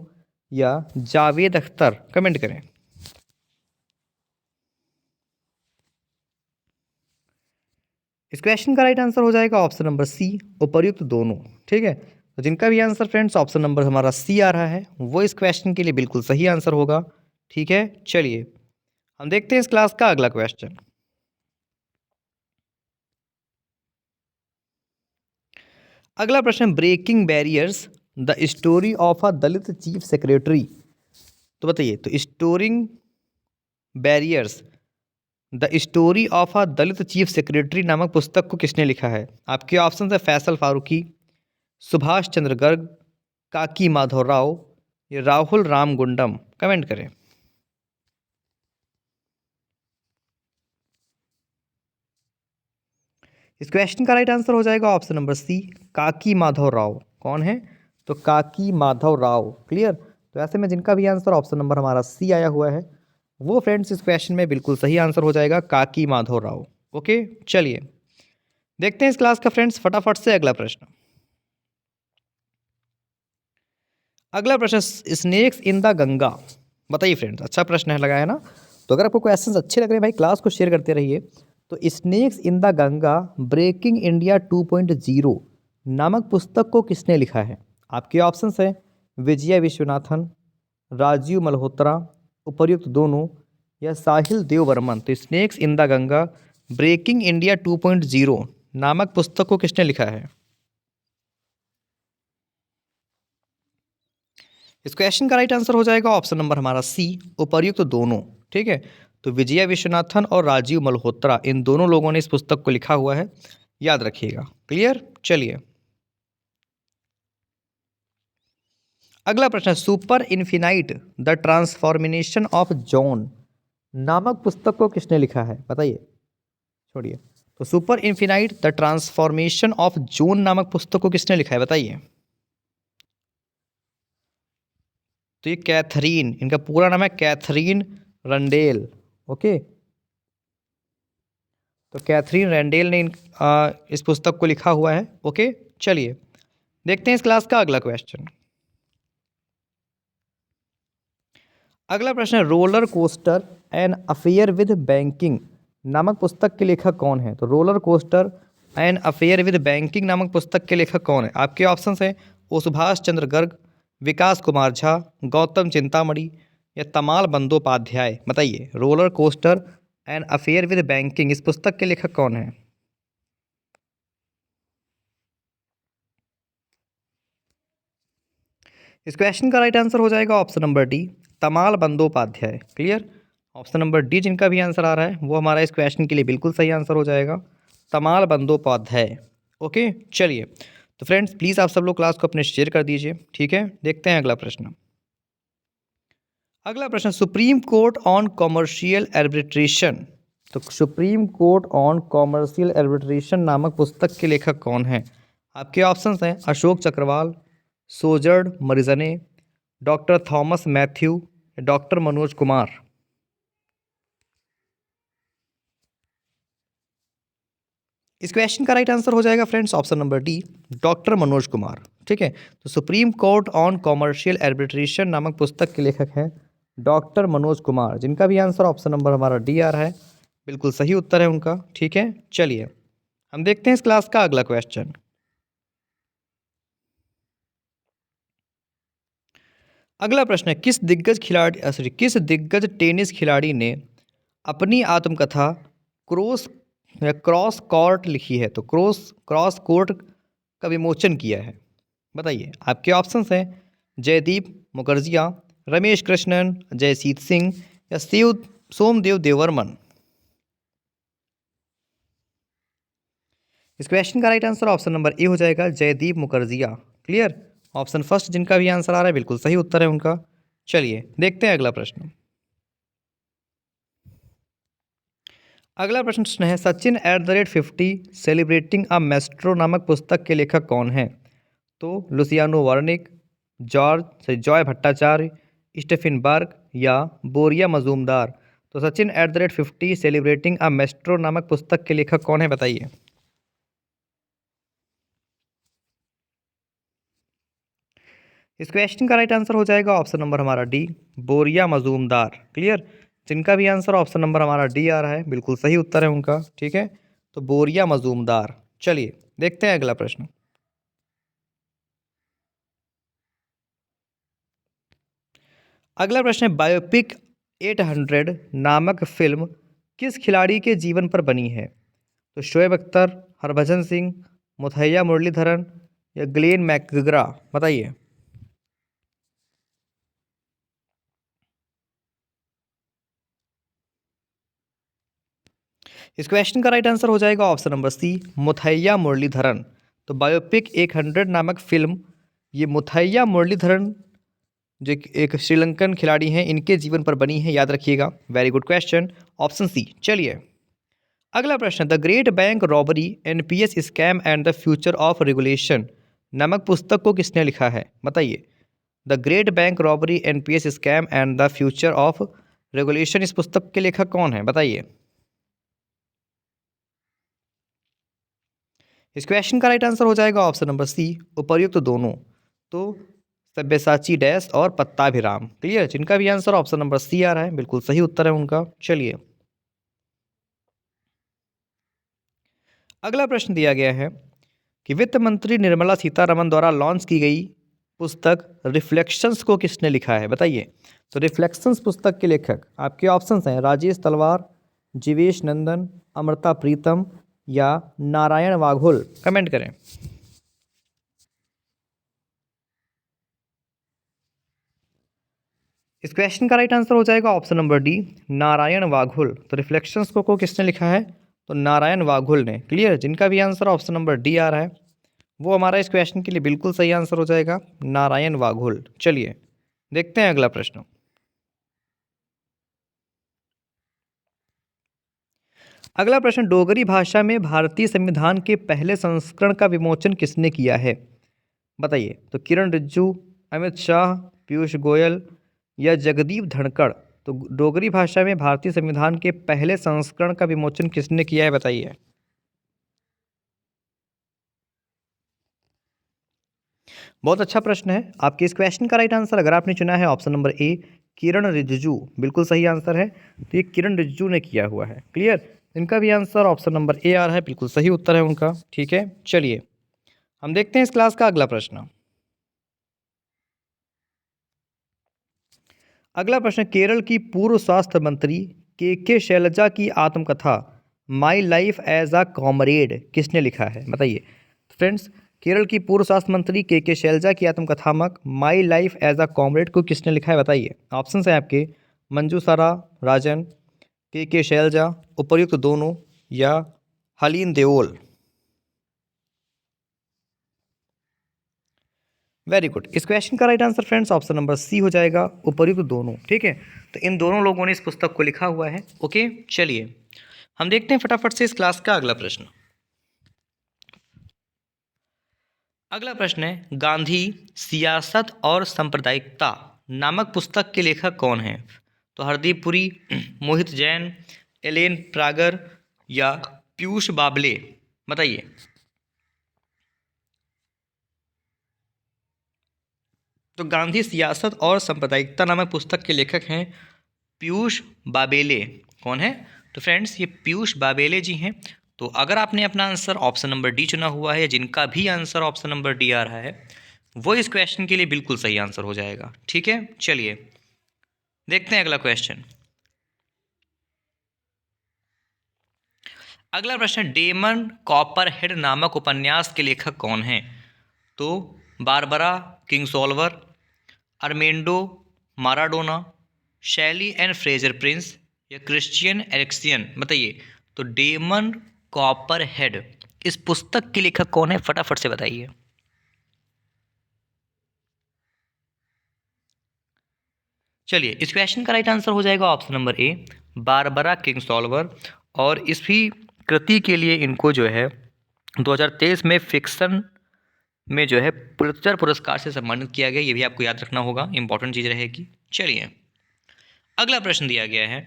या जावेद अख्तर। कमेंट करें। इस क्वेश्चन का राइट आंसर हो जाएगा ऑप्शन नंबर सी, उपर्युक्त दोनों। ठीक है, तो जिनका भी आंसर फ्रेंड्स ऑप्शन नंबर हमारा सी आ रहा है वो इस क्वेश्चन के लिए बिल्कुल सही आंसर होगा। ठीक है, चलिए हम देखते हैं इस क्लास का अगला क्वेश्चन। अगला प्रश्न, breaking barriers the story of a Dalit chief secretary. तो बताइए, तो storing barriers the story of a Dalit chief secretary नामक पुस्तक को किसने लिखा है? आपके ऑप्शन है फैसल फारूकी, सुभाष चंद्र गर्ग, काकी माधव राव या राहुल राम गुंडम। कमेंट करें। इस क्वेश्चन का राइट आंसर हो जाएगा ऑप्शन नंबर सी, काकी माधव राव। कौन है? तो काकी माधव राव। क्लियर? तो ऐसे में जिनका भी आंसर ऑप्शन नंबर हमारा सी आया हुआ है वो फ्रेंड्स इस क्वेश्चन में बिल्कुल सही आंसर हो जाएगा, काकी माधव राव। ओके, चलिए देखते हैं इस क्लास का फ्रेंड्स फटाफट से अगला प्रश्न। अगला प्रश्न, स्नेक्स इन द गंगा। बताइए फ्रेंड्स, अच्छा प्रश्न है लगा है ना? तो अगर आपको क्वेश्चंस अच्छे लग रहे हैं भाई, क्लास को शेयर करते रहिए। तो snakes in the Ganga breaking India 2.0 नामक पुस्तक को किसने लिखा है? आपके ऑप्शंस हैं विजया विश्वनाथन, राजीव मल्होत्रा, उपर्युक्त दोनों या साहिल देववर्मन। तो snakes in the Ganga breaking India 2.0 नामक पुस्तक को किसने लिखा है? इस क्वेश्चन का राइट आंसर हो जाएगा ऑप्शन नंबर हमारा सी, उपर्युक्त दोनों। ठीक है, तो विजया विश्वनाथन और राजीव मल्होत्रा इन दोनों लोगों ने इस पुस्तक को लिखा हुआ है, याद रखिएगा। क्लियर? चलिए अगला प्रश्न, super infinite the transformation of John नामक पुस्तक को किसने लिखा है? बताइए, छोड़िए। तो super infinite the transformation of John नामक पुस्तक को किसने लिखा है? बताइए। तो ये कैथरीन, इनका पूरा नाम है कैथरीन रंडेल। ओके, तो कैथरीन रैंडेल ने इस पुस्तक को लिखा हुआ है। ओके, चलिए देखते हैं इस क्लास का अगला क्वेश्चन। अगला प्रश्न है, roller coaster an affair with banking नामक पुस्तक के लेखक कौन है? तो roller coaster an affair with banking नामक पुस्तक के लेखक कौन है? आपके ऑप्शंस हैं ओ सुभाष चंद्र गर्ग, विकास कुमार झा, गौतम चिंतामणि या तमाल बंदोपाध्याय। बताइए, roller coaster an affair with banking इस पुस्तक के लेखक कौन है? इस क्वेश्चन का राइट आंसर हो जाएगा option number D, Tamal Bandopadhyay. Clear? Option number D जिनका भी आंसर आ रहा है वो हमारा इस क्वेश्चन के लिए बिल्कुल सही आंसर हो जाएगा, तमाल बंदोपाध्याय। ओके, चलिए तो फ्रेंड्स प्लीज़ आप सब लोग क्लास को अपने शेयर कर दीजिए। ठीक है, देखते हैं अगला प्रश्न। अगला प्रश्न, supreme court on commercial arbitration. तो supreme court on commercial arbitration नामक पुस्तक के लेखक कौन है? आपके ऑप्शंस हैं Ashok Chakrawal, Sjoerd Marijne, doctor Thomas Mathew, doctor Manoj Kumar. इस क्वेश्चन का राइट आंसर हो जाएगा friends option number D, doctor Manoj Kumar. ठीक है, तो supreme court on commercial arbitration नामक पुस्तक के लेखक हैं डॉक्टर मनोज कुमार, जिनका भी आंसर ऑप्शन नंबर हमारा डी आ रहा है, बिल्कुल सही उत्तर है उनका। ठीक है, चलिए हम देखते हैं इस क्लास का अगला क्वेश्चन। अगला प्रश्न है किस दिग्गज टेनिस खिलाड़ी ने अपनी आत्मकथा क्रॉस क्रॉस कोर्ट लिखी है, तो क्रॉस कोर्ट का विमोचन किया है? बताइए। आपके ऑप्शंस हैं जयदीप मुखर्जिया, रमेश कृष्णन, जयसीत सिंह या सोमदेव देवर्मन। इस क्वेश्चन का right answer option number A हो जाएगा, Jaydeep Mukherjia. Clear, option first जिनका भी आंसर आ रहा है बिल्कुल सही उत्तर है उनका। चलिए देखते हैं अगला प्रश्न। अगला प्रश्न है सचिन @50 सेलिब्रेटिंग अ मेस्ट्रो नामक पुस्तक के लेखक कौन है? तो Luciano Wernicke, Joy Bhattacharya, Stephen बर्ग या बोरिया मजूमदार। तो सचिन @50 सेलिब्रेटिंग अ मेस्ट्रो नामक पुस्तक के लेखक कौन है बताइए। इस क्वेश्चन का राइट आंसर हो जाएगा ऑप्शन नंबर हमारा डी, बोरिया मजूमदार। क्लियर, जिनका भी आंसर ऑप्शन नंबर हमारा डी आ रहा है बिल्कुल सही उत्तर है उनका। ठीक है, तो बोरिया मजूमदार। चलिए देखते हैं अगला प्रश्न। अगला प्रश्न है बायोपिक 800 नामक फिल्म किस खिलाड़ी के जीवन पर बनी है? तो शोएब अख्तर, हरभजन सिंह, मुथैया मुरलीधरन या ग्लेन मैकग्रा। बताइए। इस क्वेश्चन का राइट आंसर हो जाएगा option number C, Muttiah Muralitharan. तो बायोपिक 800 नामक फिल्म ये मुथैया मुरलीधरन जो एक श्रीलंकन खिलाड़ी हैं इनके जीवन पर बनी है, याद रखिएगा। Very good question, option C. चलिए अगला प्रश्न, the great bank robbery NPS scam and the future of regulation नामक पुस्तक को किसने लिखा है? बताइए। The great bank robbery NPS scam and the future of regulation, इस पुस्तक के लेखक कौन है बताइए। इस क्वेश्चन का राइट आंसर हो जाएगा ऑप्शन नंबर सी, उपर्युक्त दोनों। तो सब्यसाची डैश और पत्ताभिराम। क्लियर, जिनका भी आंसर ऑप्शन नंबर सी आ रहा है बिल्कुल सही उत्तर है उनका। चलिए अगला प्रश्न दिया गया है कि वित्त मंत्री निर्मला सीतारमन द्वारा लॉन्च की गई पुस्तक रिफ्लेक्शंस को किसने लिखा है बताइए। तो रिफ्लेक्शंस पुस्तक के लेखक आपके ऑप्शंस हैं राजेश तलवार, जीवेश नंदन, अमृता प्रीतम या नारायण वाघोल। कमेंट करें। इस क्वेश्चन का राइट आंसर हो जाएगा option number D, Narayan Vaghul. तो रिफ्लेक्शंस को किसने लिखा है? तो नारायण वाघुल ने। क्लियर, जिनका भी आंसर ऑप्शन नंबर डी आ रहा है वो हमारा इस क्वेश्चन के लिए बिल्कुल सही आंसर हो जाएगा, नारायण वाघुल। चलिए देखते हैं अगला प्रश्न। अगला प्रश्न, डोगरी भाषा में भारतीय संविधान के पहले संस्करण का विमोचन किसने किया है? बताइए। तो किरण रिज्जू, अमित शाह, पीयूष गोयल या जगदीप धनखड़। तो डोगरी भाषा में भारतीय संविधान के पहले संस्करण का विमोचन किसने किया है बताइए। बहुत अच्छा प्रश्न है। आपके इस क्वेश्चन का राइट आंसर अगर आपने चुना है ऑप्शन नंबर ए, किरण रिजिजू, बिल्कुल सही आंसर है। तो ये किरण रिजिजू ने किया हुआ है। क्लियर, इनका भी आंसर ऑप्शन नंबर ए आ रहा है, बिल्कुल सही उत्तर है उनका। ठीक है, चलिए हम देखते हैं इस क्लास का अगला प्रश्न। अगला प्रश्न, केरल की पूर्व स्वास्थ्य मंत्री के शैलजा की आत्मकथा my life as a comrade किसने लिखा है बताइए। फ्रेंड्स, केरल की पूर्व स्वास्थ्य मंत्री के शैलजा की आत्मकथामक my life as a comrade को किसने लिखा है बताइए। ऑप्शन है आपके मंजूसरा राजन, के शैलजा, उपर्युक्त दोनों या हलीन देओल। वेरी गुड, इस क्वेश्चन का right answer friends option number C हो जाएगा, उपर्युक्त दोनों। ठीक है, तो इन दोनों लोगों ने इस पुस्तक को लिखा हुआ है। ओके, चलिए हम देखते हैं फटाफट से इस क्लास का अगला प्रश्न। अगला प्रश्न है, गांधी सियासत और सांप्रदायिकता नामक पुस्तक के लेखक कौन हैं? तो हरदीप पुरी, मोहित जैन, एलेन प्रागर या पीयूष बाबले, बताइए। तो गांधी सियासत और सांप्रदायिकता नामक पुस्तक के लेखक हैं पीयूष बाबेले। कौन है? तो फ्रेंड्स ये पीयूष बाबेले जी हैं। तो अगर आपने अपना आंसर ऑप्शन नंबर डी चुना हुआ है, जिनका भी आंसर ऑप्शन नंबर डी आ रहा है, वो इस क्वेश्चन के लिए बिल्कुल सही आंसर हो जाएगा। ठीक है, चलिए देखते हैं अगला क्वेश्चन। अगला प्रश्न, डेमन कॉपरहेड नामक उपन्यास के लेखक कौन हैं? तो बारबरा किंगसोल्वर, अर्मेंडो माराडोना, शैली एंड फ्रेजर प्रिंस या क्रिश्चियन एरिक्सियन, बताइए। तो डेमन कॉपरहेड इस पुस्तक के लेखक कौन है? फटाफट से बताइए। चलिए इस क्वेश्चन का राइट आंसर हो जाएगा ऑप्शन नंबर ए, बारबरा किंगसोल्वर। और इसी कृति के लिए इनको जो है 2023 में फिक्शन में जो है पुलित्जर पुरस्कार से सम्मानित किया गया। ये भी आपको याद रखना होगा, इंपॉर्टेंट चीज़ रहेगी। चलिए अगला प्रश्न दिया गया है,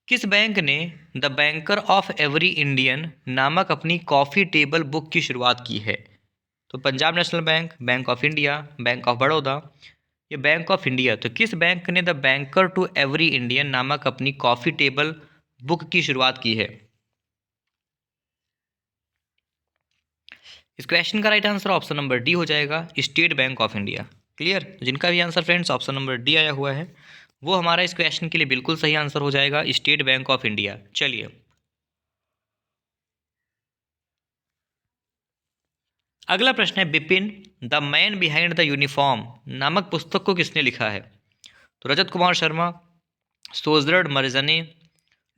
किस बैंक ने the banker of every Indian नामक अपनी कॉफ़ी टेबल बुक की शुरुआत की है? तो Punjab national bank, bank of India, bank of Baroda या बैंक ऑफ इंडिया। तो किस बैंक ने the banker to every Indian नामक अपनी कॉफ़ी टेबल बुक की शुरुआत की है? इस क्वेश्चन का right answer option number D हो जाएगा, state bank of India. Clear? तो जिनका भी answer friends option number D आया हुआ है, वो हमारा इस क्वेश्चन के लिए बिल्कुल सही आंसर हो जाएगा, स्टेट बैंक ऑफ इंडिया। चलिए अगला प्रश्न है, Bipin the man behind the uniform नामक पुस्तक को किसने लिखा है? तो Rajat Kumar Sharma, Sjoerd Marijne,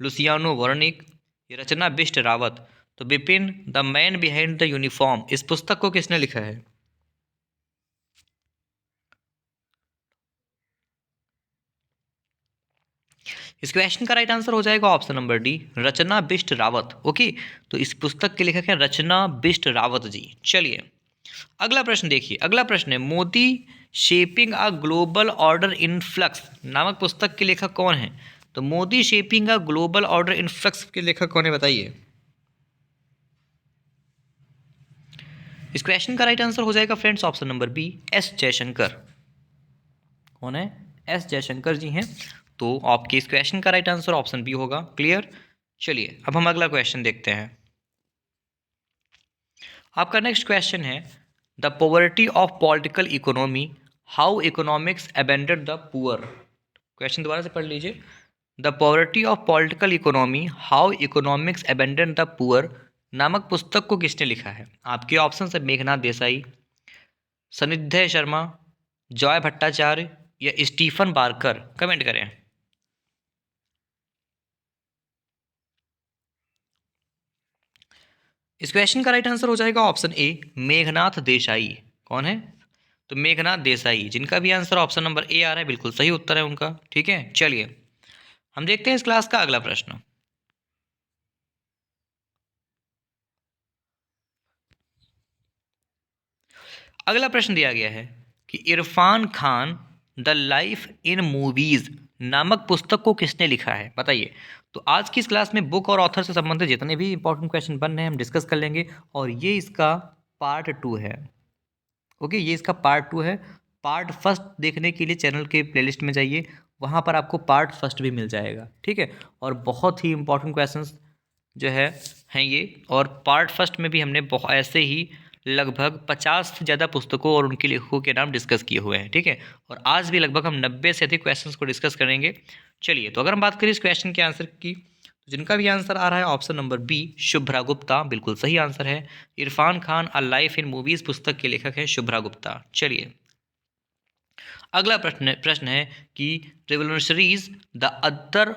Luciano Wernick, ये रचना बिष्ट रावत। तो Bipin the man behind the uniform इस पुस्तक को किसने लिखा है? इस क्वेश्चन का राइट आंसर हो जाएगा ऑप्शन नंबर डी, रचना बिष्ट रावत। ओके, तो इस पुस्तक के लेखक हैं रचना बिष्ट रावत जी। चलिए अगला प्रश्न देखिए, अगला प्रश्न है, Modi shaping a global order in flux नामक पुस्तक के लेखक कौन है? तो Modi shaping a global order in flux के लेखक कौन है, बताइए। इस क्वेश्चन का राइट आंसर हो जाएगा friends option number B, S Jaishankar. कौन है? एस जयशंकर जी हैं। तो आपके इस क्वेश्चन का राइट आंसर ऑप्शन बी होगा। क्लियर? चलिए अब हम अगला क्वेश्चन देखते हैं। आपका नेक्स्ट क्वेश्चन है, the poverty of political economy, how economics abundant the poor. Question दोबारा से पढ़ लीजिए, the poverty of political economy, how economics abundant the poor नामक पुस्तक को किसने लिखा है? आपके ऑप्शन है मेघनाथ देसाई, सनिध्य शर्मा, जॉय भट्टाचार्य या स्टीफन बार्कर। कमेंट करें। इस क्वेश्चन का राइट आंसर हो जाएगा ऑप्शन ए, मेघनाथ देसाई। कौन है? तो मेघनाथ देसाई, जिनका भी आंसर ऑप्शन नंबर ए आ रहा है, बिल्कुल सही उत्तर है उनका। ठीक है, चलिए हम देखते हैं इस क्लास का अगला प्रश्न। अगला प्रश्न दिया गया है कि Irfan Khan the life in movies नामक पुस्तक को किसने लिखा है, बताइए। तो आज की इस क्लास में बुक और ऑथर से संबंधित जितने भी इंपॉर्टेंट क्वेश्चन बन रहे हैं हम डिस्कस कर लेंगे, और ये इसका पार्ट 2 है। ओके, ये इसका पार्ट 2 है। पार्ट फर्स्ट देखने के लिए चैनल के प्लेलिस्ट में जाइए, वहाँ पर आपको पार्ट फर्स्ट भी मिल जाएगा। ठीक है, और बहुत ही इंपॉर्टेंट क्वेश्चंस जो है हैं ये, और पार्ट फर्स्ट में भी हमने बहुत ऐसे ही लगभग 50 से ज़्यादा पुस्तकों और उनके लेखकों के नाम डिस्कस किए हुए हैं। ठीक है, और आज भी लगभग हम 90 से अधिक क्वेश्चंस को डिस्कस करेंगे। चलिए तो अगर हम बात करें इस क्वेश्चन के आंसर की, तो जिनका भी आंसर आ रहा है option number B, Shubhra Gupta, बिल्कुल सही आंसर है। Irrfan Khan a life in movies पुस्तक के लेखक हैं शुभ्रा गुप्ता। चलिए अगला प्रश्न है कि revolutionaries the other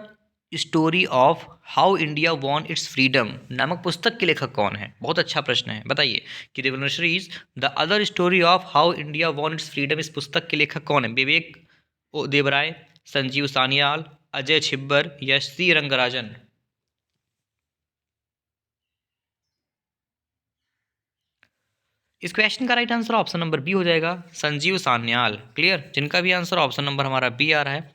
story of how India won it's freedom नामक पुस्तक के लेखक कौन है? बहुत अच्छा प्रश्न है, बताइए कि revolutionaries the other story of how India won it's freedom इस पुस्तक के लेखक कौन है? विवेक देवराय, संजीव सान्याल, अजय छिब्बर या सी रंगराजन। इस क्वेश्चन का right answer option number B हो जाएगा, संजीव सान्याल। क्लियर, जिनका भी आंसर ऑप्शन नंबर हमारा बी आ रहा है,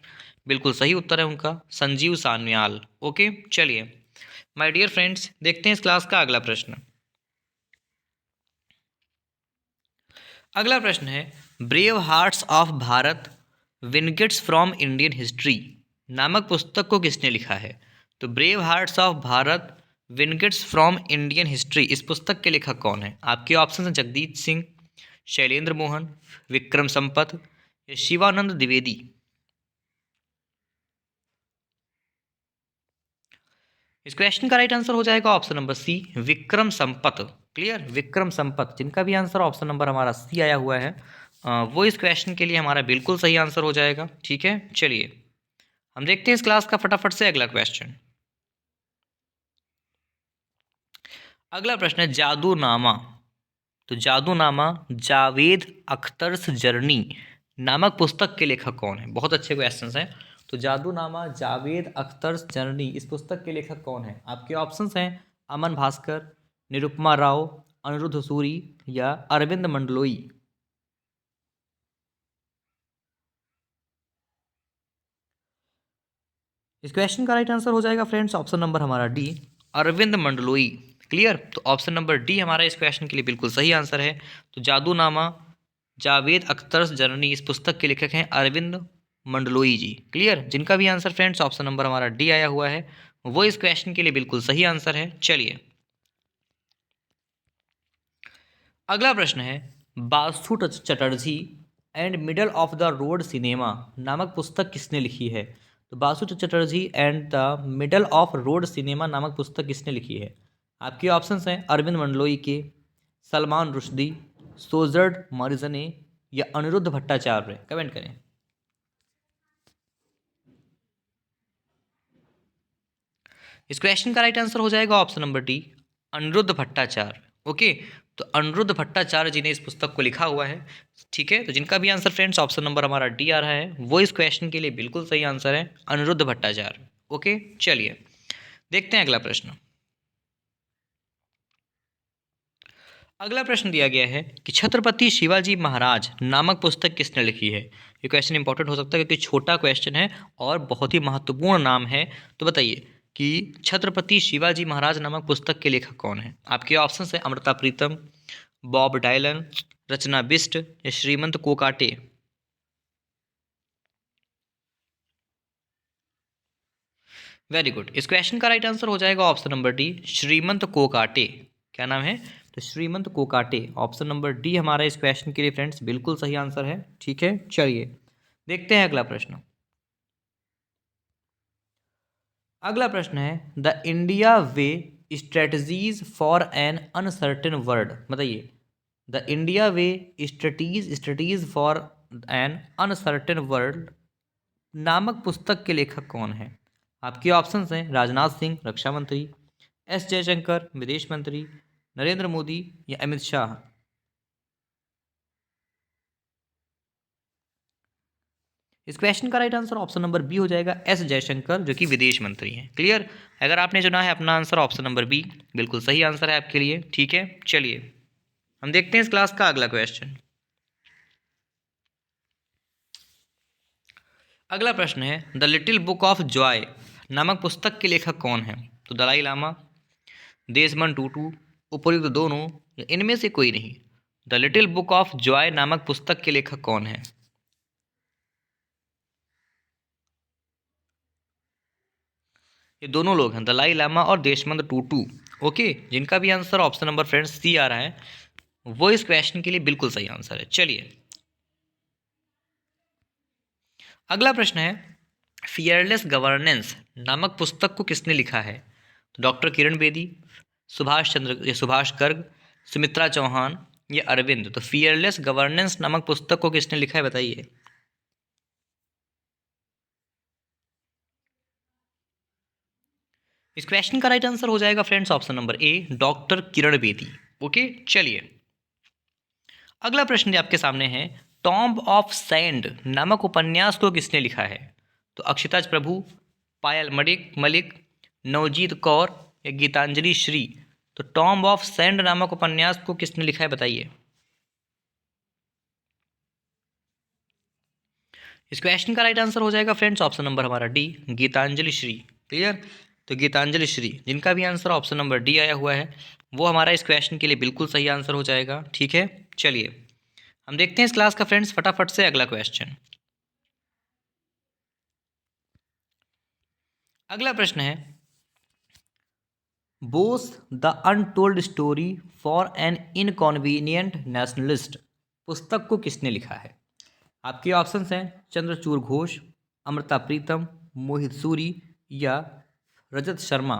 बिल्कुल सही उत्तर है उनका, संजीव सान्याल। ओके, चलिए माय डियर फ्रेंड्स, देखते हैं इस क्लास का अगला प्रश्न। अगला प्रश्न है, brave hearts of Bharat vignettes from Indian history नामक पुस्तक को किसने लिखा है? तो brave hearts of Bharat vignettes from Indian history, इस पुस्तक के लेखक कौन है? आपके ऑप्शन हैं जगदीश सिंह, शैलेंद्र मोहन, विक्रम संपत या शिवानंद द्विवेदी। इस क्वेश्चन का राइट आंसर हो जाएगा option number C, Vikram Sampath. Clear, Vikram Sampath, जिनका भी आंसर ऑप्शन नंबर हमारा सी आया हुआ है, वो इस क्वेश्चन के लिए हमारा बिल्कुल सही आंसर हो जाएगा। ठीक है, चलिए हम देखते हैं इस क्लास का फटाफट से अगला क्वेश्चन। अगला प्रश्न है, जादूनामा। तो जादूनामा जावेद अख्तर्स जर्नी नामक पुस्तक के लेखक कौन है? बहुत अच्छे क्वेश्चंस हैं। तो जादूनामा जावेद अख्तर्स जर्नी, इस पुस्तक के लेखक कौन है? आपके ऑप्शंस हैं अमन भास्कर, निरुपमा राव, अनिरुद्ध सूरी या अरविंद मंडलोई। इस क्वेश्चन का राइट आंसर हो जाएगा फ्रेंड्स ऑप्शन नंबर हमारा डी, अरविंद मंडलोई। क्लियर, तो ऑप्शन नंबर डी हमारा इस क्वेश्चन के लिए बिल्कुल सही आंसर है। तो जादूनामा जावेद अख्तर्स जर्नी, इस पुस्तक के लेखक हैं अरविंद मंडलोई जी। क्लियर, जिनका भी आंसर फ्रेंड्स ऑप्शन नंबर हमारा डी आया हुआ है, वो इस क्वेश्चन के लिए बिल्कुल सही आंसर है। चलिए अगला प्रश्न है, Basu Chatterjee and middle of the road cinema नामक पुस्तक किसने लिखी है? तो Basu Chatterjee and the middle of road cinema नामक पुस्तक किसने लिखी है? आपके ऑप्शंस हैं अरविंद मंडलोई के, सलमान रुश्दी, सोजर्ड मॉरिजने या अनिरुद्ध भट्टाचार्य। कमेंट करें। इस क्वेश्चन का राइट आंसर हो जाएगा option number D, Aniruddha Bhattacharya. Okay, तो अनिरुद्ध भट्टाचार्य जी ने इस पुस्तक को लिखा हुआ है। ठीक है, तो जिनका भी आंसर फ्रेंड्स ऑप्शन नंबर हमारा डी आ रहा है, वो इस क्वेश्चन के लिए बिल्कुल सही आंसर है, अनिरुद्ध भट्टाचार्य। ओके, चलिए देखते हैं अगला प्रश्न। अगला प्रश्न दिया गया है कि छत्रपति शिवाजी महाराज नामक पुस्तक किसने लिखी है? ये क्वेश्चन इंपॉर्टेंट हो सकता है क्योंकि छोटा क्वेश्चन है और बहुत ही महत्वपूर्ण नाम है। तो बताइए कि छत्रपति शिवाजी महाराज नामक पुस्तक के लेखक कौन है? आपके ऑप्शन है अमृता प्रीतम, बॉब डायलन, रचना बिस्ट या श्रीमंत कोकाटे। वेरी गुड, इस क्वेश्चन का राइट आंसर हो जाएगा ऑप्शन नंबर डी, श्रीमंत कोकाटे। क्या नाम है? तो श्रीमंत कोकाटे। ऑप्शन नंबर डी हमारा इस क्वेश्चन के लिए फ्रेंड्स बिल्कुल सही आंसर है। ठीक है, चलिए देखते हैं अगला प्रश्न। अगला प्रश्न है, the India way strategies for an uncertain world. बताइए, the India way strategies for an uncertain world नामक पुस्तक के लेखक कौन है? आपके ऑप्शंस हैं राजनाथ सिंह, रक्षा मंत्री, एस जयशंकर, विदेश मंत्री, नरेंद्र मोदी या अमित शाह। इस क्वेश्चन का right answer option number B हो जाएगा, एस जयशंकर, जो कि विदेश मंत्री हैं। क्लियर, अगर आपने चुना है अपना आंसर ऑप्शन नंबर बी, बिल्कुल सही आंसर है आपके लिए। ठीक है, चलिए हम देखते हैं इस क्लास का अगला क्वेश्चन। अगला प्रश्न है, the little book of Joy नामक पुस्तक के लेखक कौन है? तो दलाई लामा, देशमन टूटू, उपयुक्त दोनों या इनमें से कोई नहीं। The little book of Joy नामक पुस्तक के लेखक कौन है? ये दोनों लोग हैं, दलाई लामा और देशमंद टूटू। ओके, जिनका भी आंसर ऑप्शन नंबर फ्रेंड्स सी आ रहा है, वो इस क्वेश्चन के लिए बिल्कुल सही आंसर है। चलिए अगला प्रश्न है, फियरलेस गवर्नेंस नामक पुस्तक को किसने लिखा है? तो डॉक्टर किरण बेदी, सुभाष गर्ग, सुमित्रा चौहान या अरविंद। तो फियरलेस गवर्नेंस नामक पुस्तक को किसने लिखा है बताइए। इस क्वेश्चन का राइट आंसर हो जाएगा फ्रेंड्स ऑप्शन नंबर ए, डॉक्टर किरण बेदी। ओके, चलिए अगला प्रश्न आपके सामने है, टॉम्ब ऑफ सैंड नामक उपन्यास को किसने लिखा है? तो अक्षिता प्रभु, पायल मलिक, नवजीत कौर या गीतांजलि श्री। तो टॉम्ब ऑफ सैंड नामक उपन्यास को किसने लिखा है बताइए। इस क्वेश्चन का राइट आंसर हो जाएगा फ्रेंड्स ऑप्शन नंबर हमारा डी, गीतांजलि श्री। क्लियर? तो गीतांजलि श्री, जिनका भी आंसर ऑप्शन नंबर डी आया हुआ है, वो हमारा इस क्वेश्चन के लिए बिल्कुल सही आंसर हो जाएगा। ठीक है, चलिए हम देखते हैं इस क्लास का फ्रेंड्स फटाफट से अगला क्वेश्चन। अगला प्रश्न है, Bose the untold story for an inconvenient nationalist पुस्तक को किसने लिखा है? आपके ऑप्शंस हैं चंद्रचूड़ घोष, अमृता प्रीतम, मोहित सूरी या रजत शर्मा।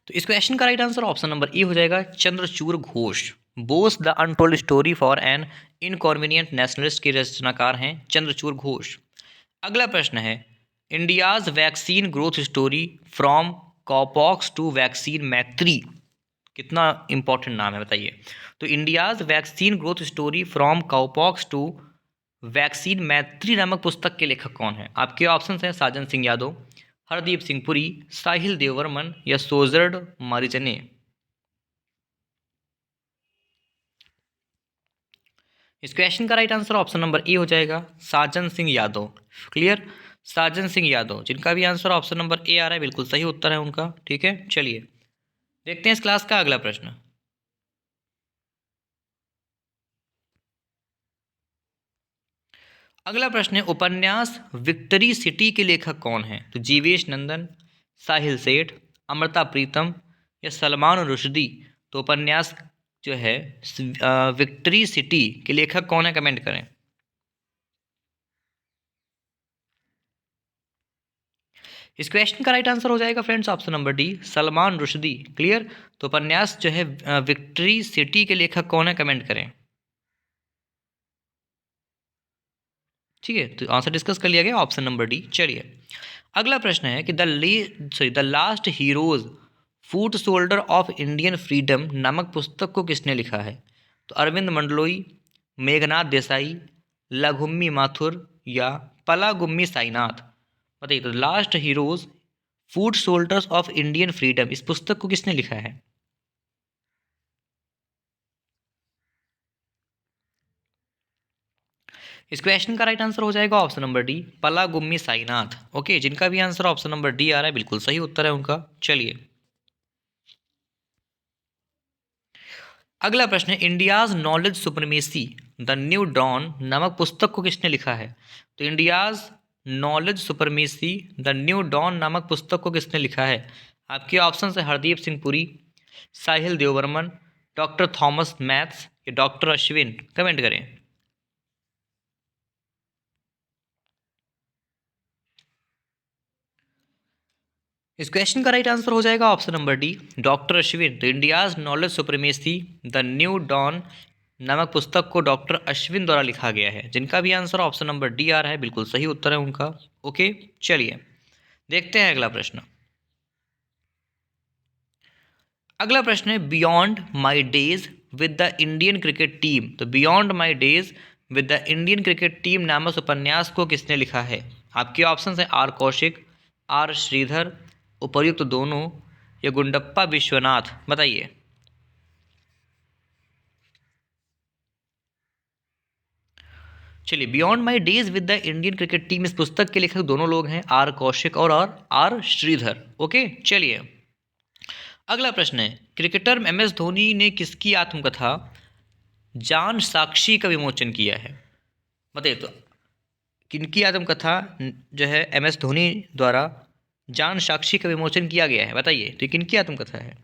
तो इस क्वेश्चन का right answer option number A हो जाएगा Chandrachur Ghosh. Bose the untold story for an inconvenient nationalist के रचनाकार हैं चंद्रचूड़ घोष। अगला प्रश्न है, India's vaccine growth story from cowpox to vaccine Maitri, कितना इंपॉर्टेंट नाम है बताइए। तो India's vaccine growth story from cowpox to vaccine Maitri नामक पुस्तक के लेखक कौन है? आपके ऑप्शन हैं साजन सिंह यादव, हरदीप सिंह पुरी, साहिल देववर्मन या सोजर्ड मारिजने। इस क्वेश्चन का right answer option number A हो जाएगा साजन सिंह यादव। क्लियर? साजन सिंह यादव, जिनका भी आंसर ऑप्शन नंबर ए आ रहा है, बिल्कुल सही उत्तर है उनका। ठीक है, चलिए देखते हैं इस क्लास का अगला प्रश्न। अगला प्रश्न है, उपन्यास विक्ट्री सिटी के लेखक कौन हैं? तो जीवेश नंदन, साहिल सेठ, अमृता प्रीतम या सलमान रुश्दी। तो उपन्यास जो है विक्ट्री सिटी के लेखक कौन है, कमेंट करें। इस क्वेश्चन का राइट आंसर हो जाएगा friends option number D, Salman Rushdie. Clear? तो उपन्यास जो है विक्ट्री सिटी के लेखक कौन है, कमेंट करें। ठीक है, तो आंसर डिस्कस कर लिया गया ऑप्शन नंबर डी। चलिए अगला प्रश्न है कि the last heroes foot shoulder of Indian freedom नामक पुस्तक को किसने लिखा है? तो अरविंद मंडलोई, मेघनाथ देसाई, लघुम्मी माथुर या पलागुम्मी साईनाथ। बताइए, तो last heroes foot shoulders of Indian freedom इस पुस्तक को किसने लिखा है? इस क्वेश्चन का राइट आंसर हो जाएगा option number D, Palagummi Sainath. Okay, जिनका भी आंसर ऑप्शन नंबर डी आ रहा है, बिल्कुल सही उत्तर है उनका। चलिए अगला प्रश्न है, India's knowledge supremacy the new dawn नामक पुस्तक को किसने लिखा है? तो India's knowledge supremacy the new dawn नामक पुस्तक को किसने लिखा है? आपके ऑप्शन है हरदीप सिंह पुरी, साहिल देववर्मन, डॉक्टर थॉमस मैथ्स या डॉक्टर अश्विन। कमेंट करें। इस क्वेश्चन का राइट आंसर हो जाएगा option number D, doctor Ashwin. तो India's knowledge supremacy the new dawn नामक पुस्तक को डॉक्टर अश्विन द्वारा लिखा गया है, जिनका भी आंसर ऑप्शन नंबर डी आ रहा है, बिल्कुल सही उत्तर है उनका। ओके, चलिए देखते हैं अगला प्रश्न। अगला प्रश्न है, beyond my days with the Indian cricket team. तो beyond my days with the Indian cricket team नामक उपन्यास को किसने लिखा है? आपके ऑप्शन है आर कौशिक, आर श्रीधर, उपर्युक्त दोनों या गुंडप्पा विश्वनाथ। बताइए। चलिए, beyond my days with the Indian cricket team इस पुस्तक के लेखक दोनों लोग हैं, आर कौशिक और आर श्रीधर। ओके, चलिए अगला प्रश्न है, क्रिकेटर एम एस धोनी ने किसकी आत्मकथा जान साक्षी का विमोचन किया है? बताइए, तो किनकी आत्मकथा जो है एम एस धोनी द्वारा जान साक्षी का विमोचन किया गया है? बताइए, तो किनकी आत्मकथा है?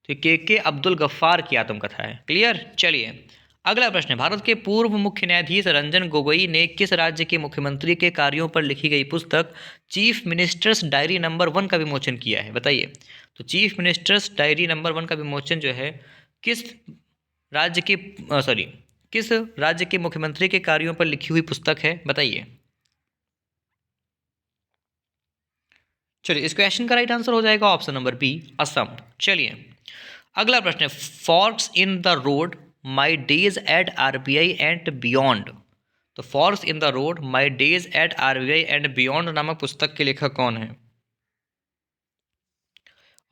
तो के अब्दुल गफ्फार की आत्मकथा है। क्लियर? चलिए अगला प्रश्न है, भारत के पूर्व मुख्य न्यायाधीश रंजन गोगोई ने किस राज्य के मुख्यमंत्री के कार्यों पर लिखी गई पुस्तक चीफ मिनिस्टर्स डायरी नंबर 1 का विमोचन किया है? बताइए, तो चीफ मिनिस्टर्स डायरी नंबर 1 का विमोचन जो है किस राज्य के किस राज्य के मुख्यमंत्री के कार्यों पर लिखी हुई पुस्तक है? बताइए। चलिए, इस क्वेश्चन का राइट आंसर हो जाएगा ऑप्शन नंबर बी, असम। चलिए अगला प्रश्न है, forks in the road my days at RBI and beyond. तो forks in the road my days at RBI and beyond नामक पुस्तक के लेखक कौन है?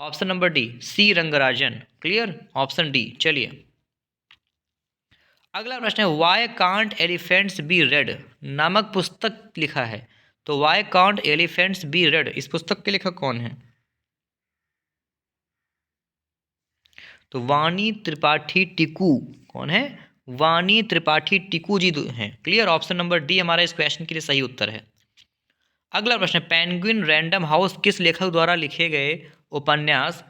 Option number D, C Rangarajan. Clear? Option D. चलिए अगला प्रश्न है why can't elephants be red नामक पुस्तक लिखा है। तो why can't elephants be red, इस पुस्तक के लेखक कौन है? तो वाणी त्रिपाठी टिकू। कौन है? वाणी त्रिपाठी टिकू जी हैं। क्लियर, ऑप्शन नंबर डी हमारा इस क्वेश्चन के लिए सही उत्तर है। अगला प्रश्न, पेंगुइन रैंडम हाउस किस लेखक द्वारा लिखे गए उपन्यास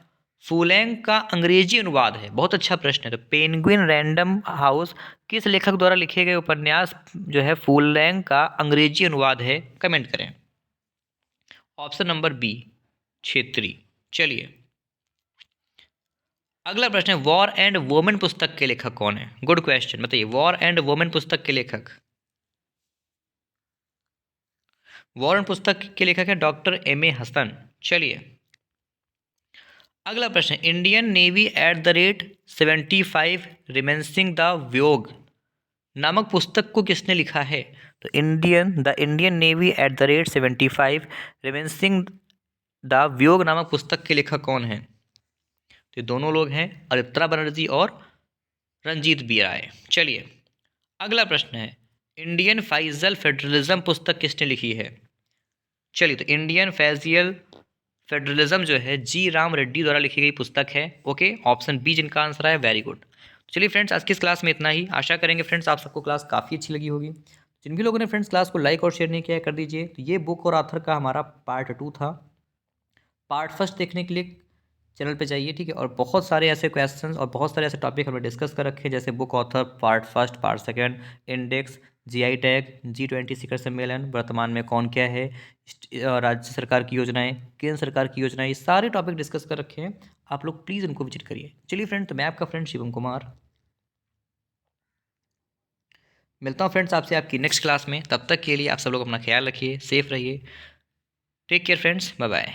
फूलैंग का अंग्रेजी अनुवाद है? बहुत अच्छा प्रश्न है। तो पेंगुइन रैंडम हाउस किस लेखक द्वारा लिखे गए उपन्यास जो है फूलैंग का अंग्रेजी अनुवाद है? कमेंट करें। Option number B Chhetri. चलिए अगला प्रश्न है वॉर एंड वोमेन पुस्तक के लेखक कौन है? गुड क्वेश्चन, बताइए वॉर एंड वोमेन पुस्तक के लेखक। वॉर एंड पुस्तक के लेखक है डॉक्टर एम ए हसन। चलिए अगला प्रश्न, Indian navy at the rate 75 reminiscing the voyage नामक पुस्तक को किसने लिखा है? तो Indian navy at the rate 75 reminiscing the voyage नामक पुस्तक के लेखक कौन है? तो ये दोनों लोग हैं, अरित्रा बनर्जी और रंजीत बी राय। चलिए अगला प्रश्न है इंडियन फाइजल फेडरलिज्म पुस्तक किसने लिखी है? चलिए तो इंडियन फैजियल फेडरलिज्म जो है जी राम रेड्डी द्वारा लिखी गई पुस्तक है। ओके, ऑप्शन बी जिनका आंसर है, वेरी गुड। चलिए फ्रेंड्स आज की इस क्लास में इतना ही। आशा करेंगे फ्रेंड्स आप सबको क्लास काफ़ी अच्छी लगी होगी। जिन भी लोगों ने फ्रेंड्स क्लास को लाइक और शेयर नहीं किया है कर दीजिए। तो ये बुक और आथर का हमारा पार्ट 2 था। पार्ट फर्स्ट देखने के लिए चैनल पे जाइए, ठीक है। और बहुत सारे ऐसे क्वेश्चंस और बहुत सारे ऐसे टॉपिक हमने डिस्कस कर रखे हैं, जैसे book author, part first, part second, index, GI tag, G20 शिखर सम्मेलन, वर्तमान में कौन क्या है, राज्य सरकार की योजनाएं, केंद्र सरकार की योजनाएं, ये सारे टॉपिक डिस्कस कर रखे हैं। आप लोग प्लीज़ इनको विजिट करिए। चलिए फ्रेंड, तो मैं आपका फ्रेंड शिवम कुमार मिलता हूँ फ्रेंड्स आपसे आपकी नेक्स्ट क्लास में। तब तक के लिए आप सब लोग अपना ख्याल रखिए, सेफ रहिए। Take care friends, bye bye.